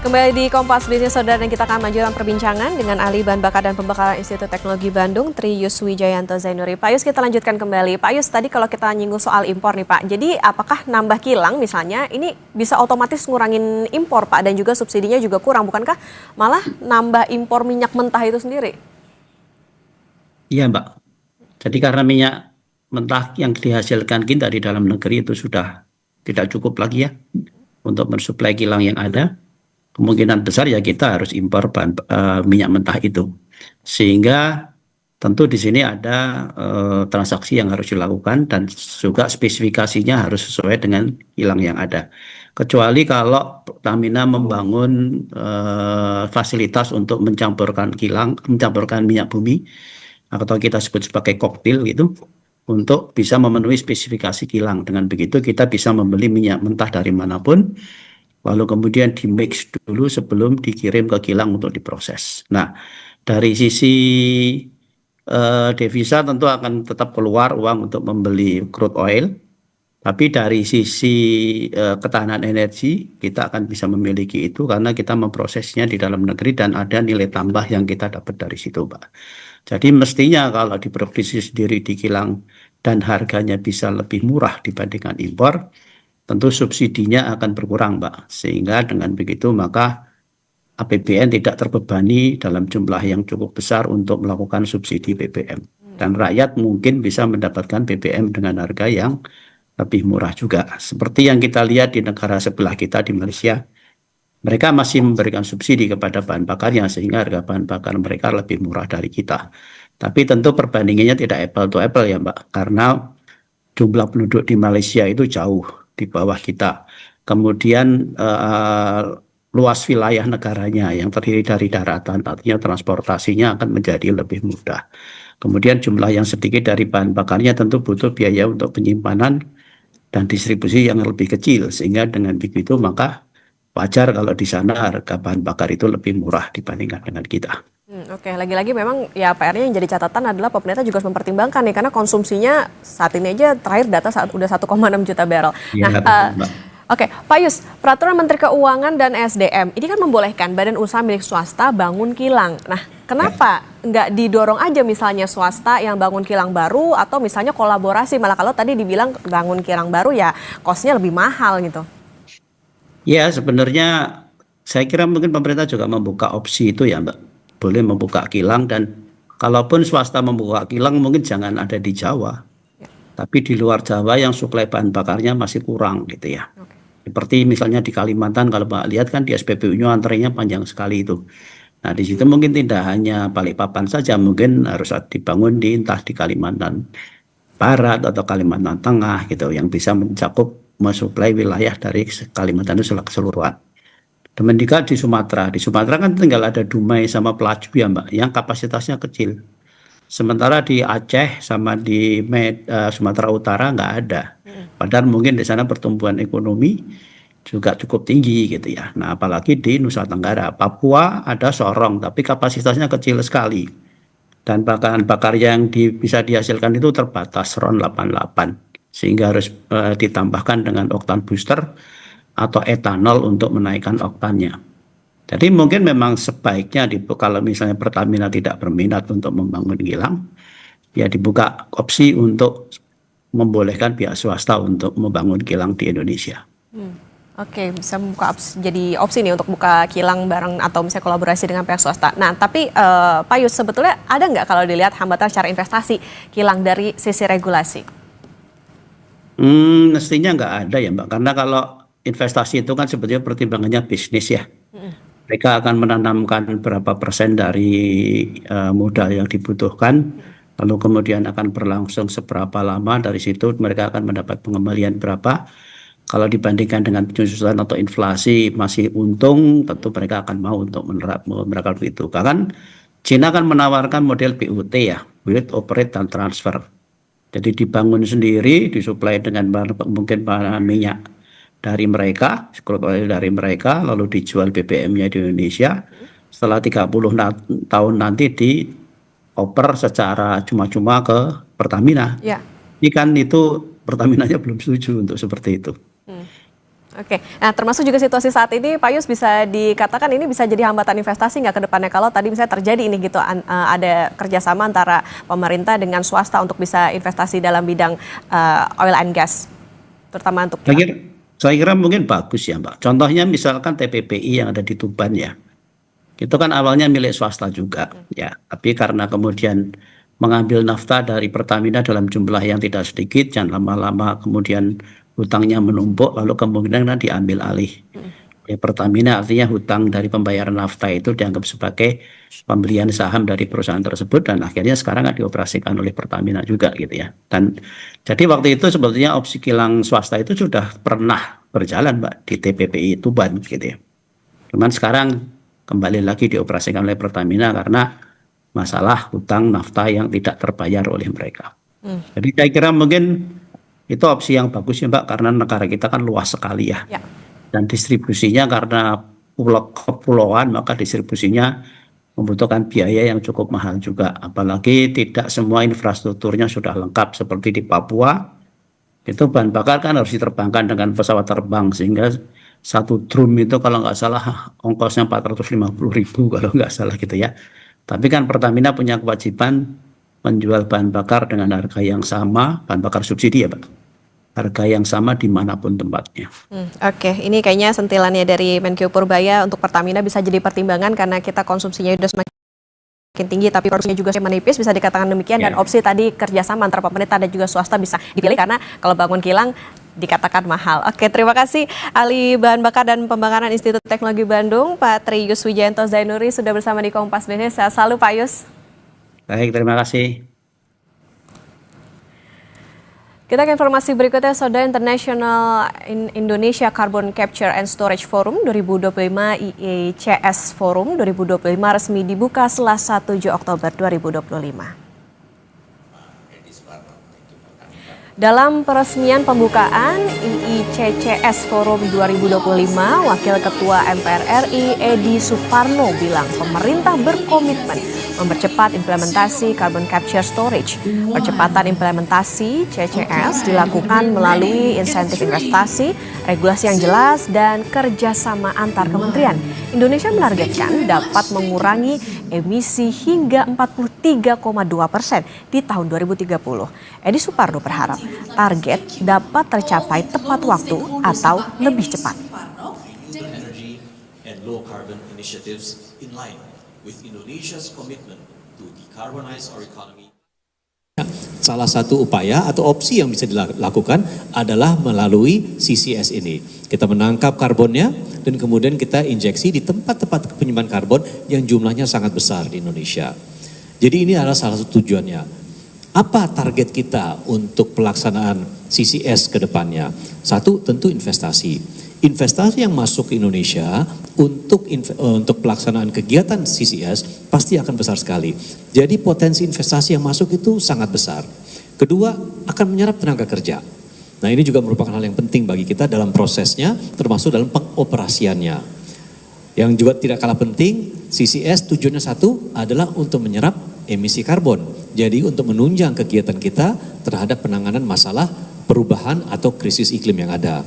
Kembali di Kompas Bisnis Saudara, dan kita akan melanjutkan perbincangan dengan ahli bahan bakar dan pembakaran Institut Teknologi Bandung, Tri Yus Wijayanto Zainuri. Pak Yus, kita lanjutkan kembali. Pak Yus, tadi kalau kita nyinggung soal impor nih Pak, jadi apakah nambah kilang misalnya ini bisa otomatis ngurangin impor Pak, dan juga subsidinya juga kurang, bukankah malah nambah impor minyak mentah itu sendiri? Iya Mbak, jadi karena minyak mentah yang dihasilkan kita di dalam negeri itu sudah tidak cukup lagi ya untuk mensuplai kilang yang ada. Kemungkinan besar ya kita harus impor minyak mentah itu, sehingga tentu di sini ada transaksi yang harus dilakukan dan juga spesifikasinya harus sesuai dengan kilang yang ada. Kecuali kalau Pertamina membangun fasilitas untuk mencampurkan minyak bumi atau kita sebut sebagai koktail gitu, untuk bisa memenuhi spesifikasi kilang. Dengan begitu kita bisa membeli minyak mentah dari manapun, lalu kemudian di mix dulu sebelum dikirim ke kilang untuk diproses. Nah, dari sisi devisa tentu akan tetap keluar uang untuk membeli crude oil, tapi dari sisi ketahanan energi kita akan bisa memiliki itu karena kita memprosesnya di dalam negeri dan ada nilai tambah yang kita dapat dari situ, Pak. Jadi mestinya kalau diproduksi sendiri di kilang dan harganya bisa lebih murah dibandingkan impor, tentu subsidinya akan berkurang, Pak. Sehingga dengan begitu maka APBN tidak terbebani dalam jumlah yang cukup besar untuk melakukan subsidi BBM. Dan rakyat mungkin bisa mendapatkan BBM dengan harga yang lebih murah juga. Seperti yang kita lihat di negara sebelah kita di Malaysia, mereka masih memberikan subsidi kepada bahan bakarnya sehingga harga bahan bakar mereka lebih murah dari kita. Tapi tentu perbandingannya tidak apple to apple ya, Mbak, karena jumlah penduduk di Malaysia itu jauh di bawah kita. Kemudian luas wilayah negaranya yang terdiri dari daratan, artinya transportasinya akan menjadi lebih mudah. Kemudian jumlah yang sedikit dari bahan bakarnya tentu butuh biaya untuk penyimpanan dan distribusi yang lebih kecil, sehingga dengan begitu maka wajar kalau di sana harga bahan bakar itu lebih murah dibandingkan dengan kita. Oke, lagi-lagi memang ya PR-nya yang jadi catatan adalah pemerintah juga harus mempertimbangkan nih, karena konsumsinya saat ini aja terakhir data udah 1,6 juta barrel. Ya, Oke, Pak Yus, Peraturan Menteri Keuangan dan SDM ini kan membolehkan badan usaha milik swasta bangun kilang. Nah, kenapa nggak didorong aja misalnya swasta yang bangun kilang baru atau misalnya kolaborasi? Malah kalau tadi dibilang bangun kilang baru ya kosnya lebih mahal gitu. Ya, sebenarnya saya kira mungkin pemerintah juga membuka opsi itu ya, Mbak. Boleh membuka kilang, dan kalaupun swasta membuka kilang mungkin jangan ada di Jawa. Tapi di luar Jawa yang suplai bahan bakarnya masih kurang gitu ya. Seperti misalnya di Kalimantan, kalau Mbak lihat kan di SPBU-nya antrenya panjang sekali itu. Nah, di situ mungkin tidak hanya Balikpapan saja, mungkin harus dibangun entah di Kalimantan Barat atau Kalimantan Tengah gitu, yang bisa mencakup mensuplai wilayah dari Kalimantan itu keseluruhan. Demikian di Sumatera. Di Sumatera kan tinggal ada Dumai sama Pelaju ya, Mbak, yang kapasitasnya kecil. Sementara di Aceh sama di Sumatera Utara nggak ada. Padahal mungkin di sana pertumbuhan ekonomi juga cukup tinggi gitu ya. Nah, apalagi di Nusa Tenggara. Papua ada Sorong, tapi kapasitasnya kecil sekali. Dan bahan bakar yang bisa dihasilkan itu terbatas, RON 88. Sehingga harus ditambahkan dengan oktan booster atau etanol untuk menaikkan oktannya. Jadi mungkin memang sebaiknya kalau misalnya Pertamina tidak berminat untuk membangun kilang, ya dibuka opsi untuk membolehkan pihak swasta untuk membangun kilang di Indonesia. Oke, bisa membuka jadi opsi nih untuk buka kilang bareng atau misalnya kolaborasi dengan pihak swasta. Nah, tapi Pak Yus, sebetulnya ada nggak kalau dilihat hambatan secara investasi kilang dari sisi regulasi? Mestinya nggak ada ya, Mbak, karena kalau investasi itu kan sebetulnya pertimbangannya bisnis ya. Mereka akan menanamkan berapa persen dari modal yang dibutuhkan, lalu kemudian akan berlangsung seberapa lama, dari situ mereka akan mendapat pengembalian berapa. Kalau dibandingkan dengan penyusutan atau inflasi masih untung, tentu mereka akan mau untuk menerapkan itu. Bahkan Cina kan menawarkan model BOT ya, build, operate, dan transfer. Jadi dibangun sendiri, disuplai dengan mungkin bahan minyak dari mereka, dari mereka, lalu dijual BBM-nya di Indonesia. Setelah 30 tahun nanti dioper secara cuma-cuma ke Pertamina. Ya. Ini kan itu Pertaminanya belum setuju untuk seperti itu. Oke, nah termasuk juga situasi saat ini, Pak Yus, bisa dikatakan ini bisa jadi hambatan investasi nggak ke depannya kalau tadi misalnya terjadi ini gitu, ada kerjasama antara pemerintah dengan swasta untuk bisa investasi dalam bidang oil and gas, terutama untuk saya kira mungkin bagus ya, Mbak. Contohnya misalkan TPPI yang ada di Tuban ya, itu kan awalnya milik swasta juga ya, tapi karena kemudian mengambil nafta dari Pertamina dalam jumlah yang tidak sedikit, dan lama-lama kemudian hutangnya menumpuk, lalu kemungkinan diambil alih oleh Pertamina. Artinya hutang dari pembayaran nafta itu dianggap sebagai pembelian saham dari perusahaan tersebut, dan akhirnya sekarang dioperasikan oleh Pertamina juga gitu ya. Dan jadi waktu itu sebetulnya opsi kilang swasta itu sudah pernah berjalan, Mbak, di TPPI Tuban gitu ya. Cuman sekarang kembali lagi dioperasikan oleh Pertamina karena masalah hutang nafta yang tidak terbayar oleh mereka. Jadi saya kira mungkin itu opsi yang bagus ya Mbak, karena negara kita kan luas sekali ya. Dan distribusinya karena kepulauan, maka distribusinya membutuhkan biaya yang cukup mahal juga. Apalagi tidak semua infrastrukturnya sudah lengkap seperti di Papua. Itu bahan bakar kan harus diterbangkan dengan pesawat terbang, sehingga satu drum itu kalau nggak salah ongkosnya 450.000 kalau nggak salah gitu ya. Tapi kan Pertamina punya kewajiban menjual bahan bakar dengan harga yang sama, bahan bakar subsidi ya Pak, harga yang sama dimanapun tempatnya. Oke, ini kayaknya sentilannya dari Menkyu Purbaya untuk Pertamina bisa jadi pertimbangan karena kita konsumsinya sudah semakin tinggi tapi produksinya juga menipis, bisa dikatakan demikian. Dan opsi tadi kerjasama antara pemerintah dan juga swasta bisa dipilih karena kalau bangun kilang dikatakan mahal. Oke, terima kasih ahli bahan bakar dan pembakaran Institut Teknologi Bandung, Pak Tri Yus Wijayanto Zainuri sudah bersama di Kompas Bisnis. Sehat selalu Pak Yus. Baik, terima kasih. Kita ke informasi berikutnya, Saudara. International Indonesia Carbon Capture and Storage Forum 2025 IECS Forum 2025 resmi dibuka Selasa 7 Oktober 2025. Dalam peresmian pembukaan IICCS Forum 2025, Wakil Ketua MPR RI Edi Suparno bilang pemerintah berkomitmen mempercepat implementasi carbon capture storage. Percepatan implementasi CCS dilakukan melalui insentif investasi, regulasi yang jelas, dan kerjasama antar kementerian. Indonesia menargetkan dapat mengurangi emisi hingga 43,2% di tahun 2030. Edi Suparno berharap target dapat tercapai tepat waktu atau lebih cepat. Salah satu upaya atau opsi yang bisa dilakukan adalah melalui CCS ini. Kita menangkap karbonnya dan kemudian kita injeksi di tempat-tempat penyimpanan karbon yang jumlahnya sangat besar di Indonesia. Jadi ini adalah salah satu tujuannya. Apa target kita untuk pelaksanaan CCS ke depannya? Satu, tentu investasi. Investasi yang masuk ke Indonesia untuk pelaksanaan kegiatan CCS pasti akan besar sekali. Jadi potensi investasi yang masuk itu sangat besar. Kedua, akan menyerap tenaga kerja. Nah, ini juga merupakan hal yang penting bagi kita dalam prosesnya, termasuk dalam pengoperasiannya. Yang juga tidak kalah penting, CCS tujuannya satu adalah untuk menyerap emisi karbon. Jadi untuk menunjang kegiatan kita terhadap penanganan masalah perubahan atau krisis iklim yang ada.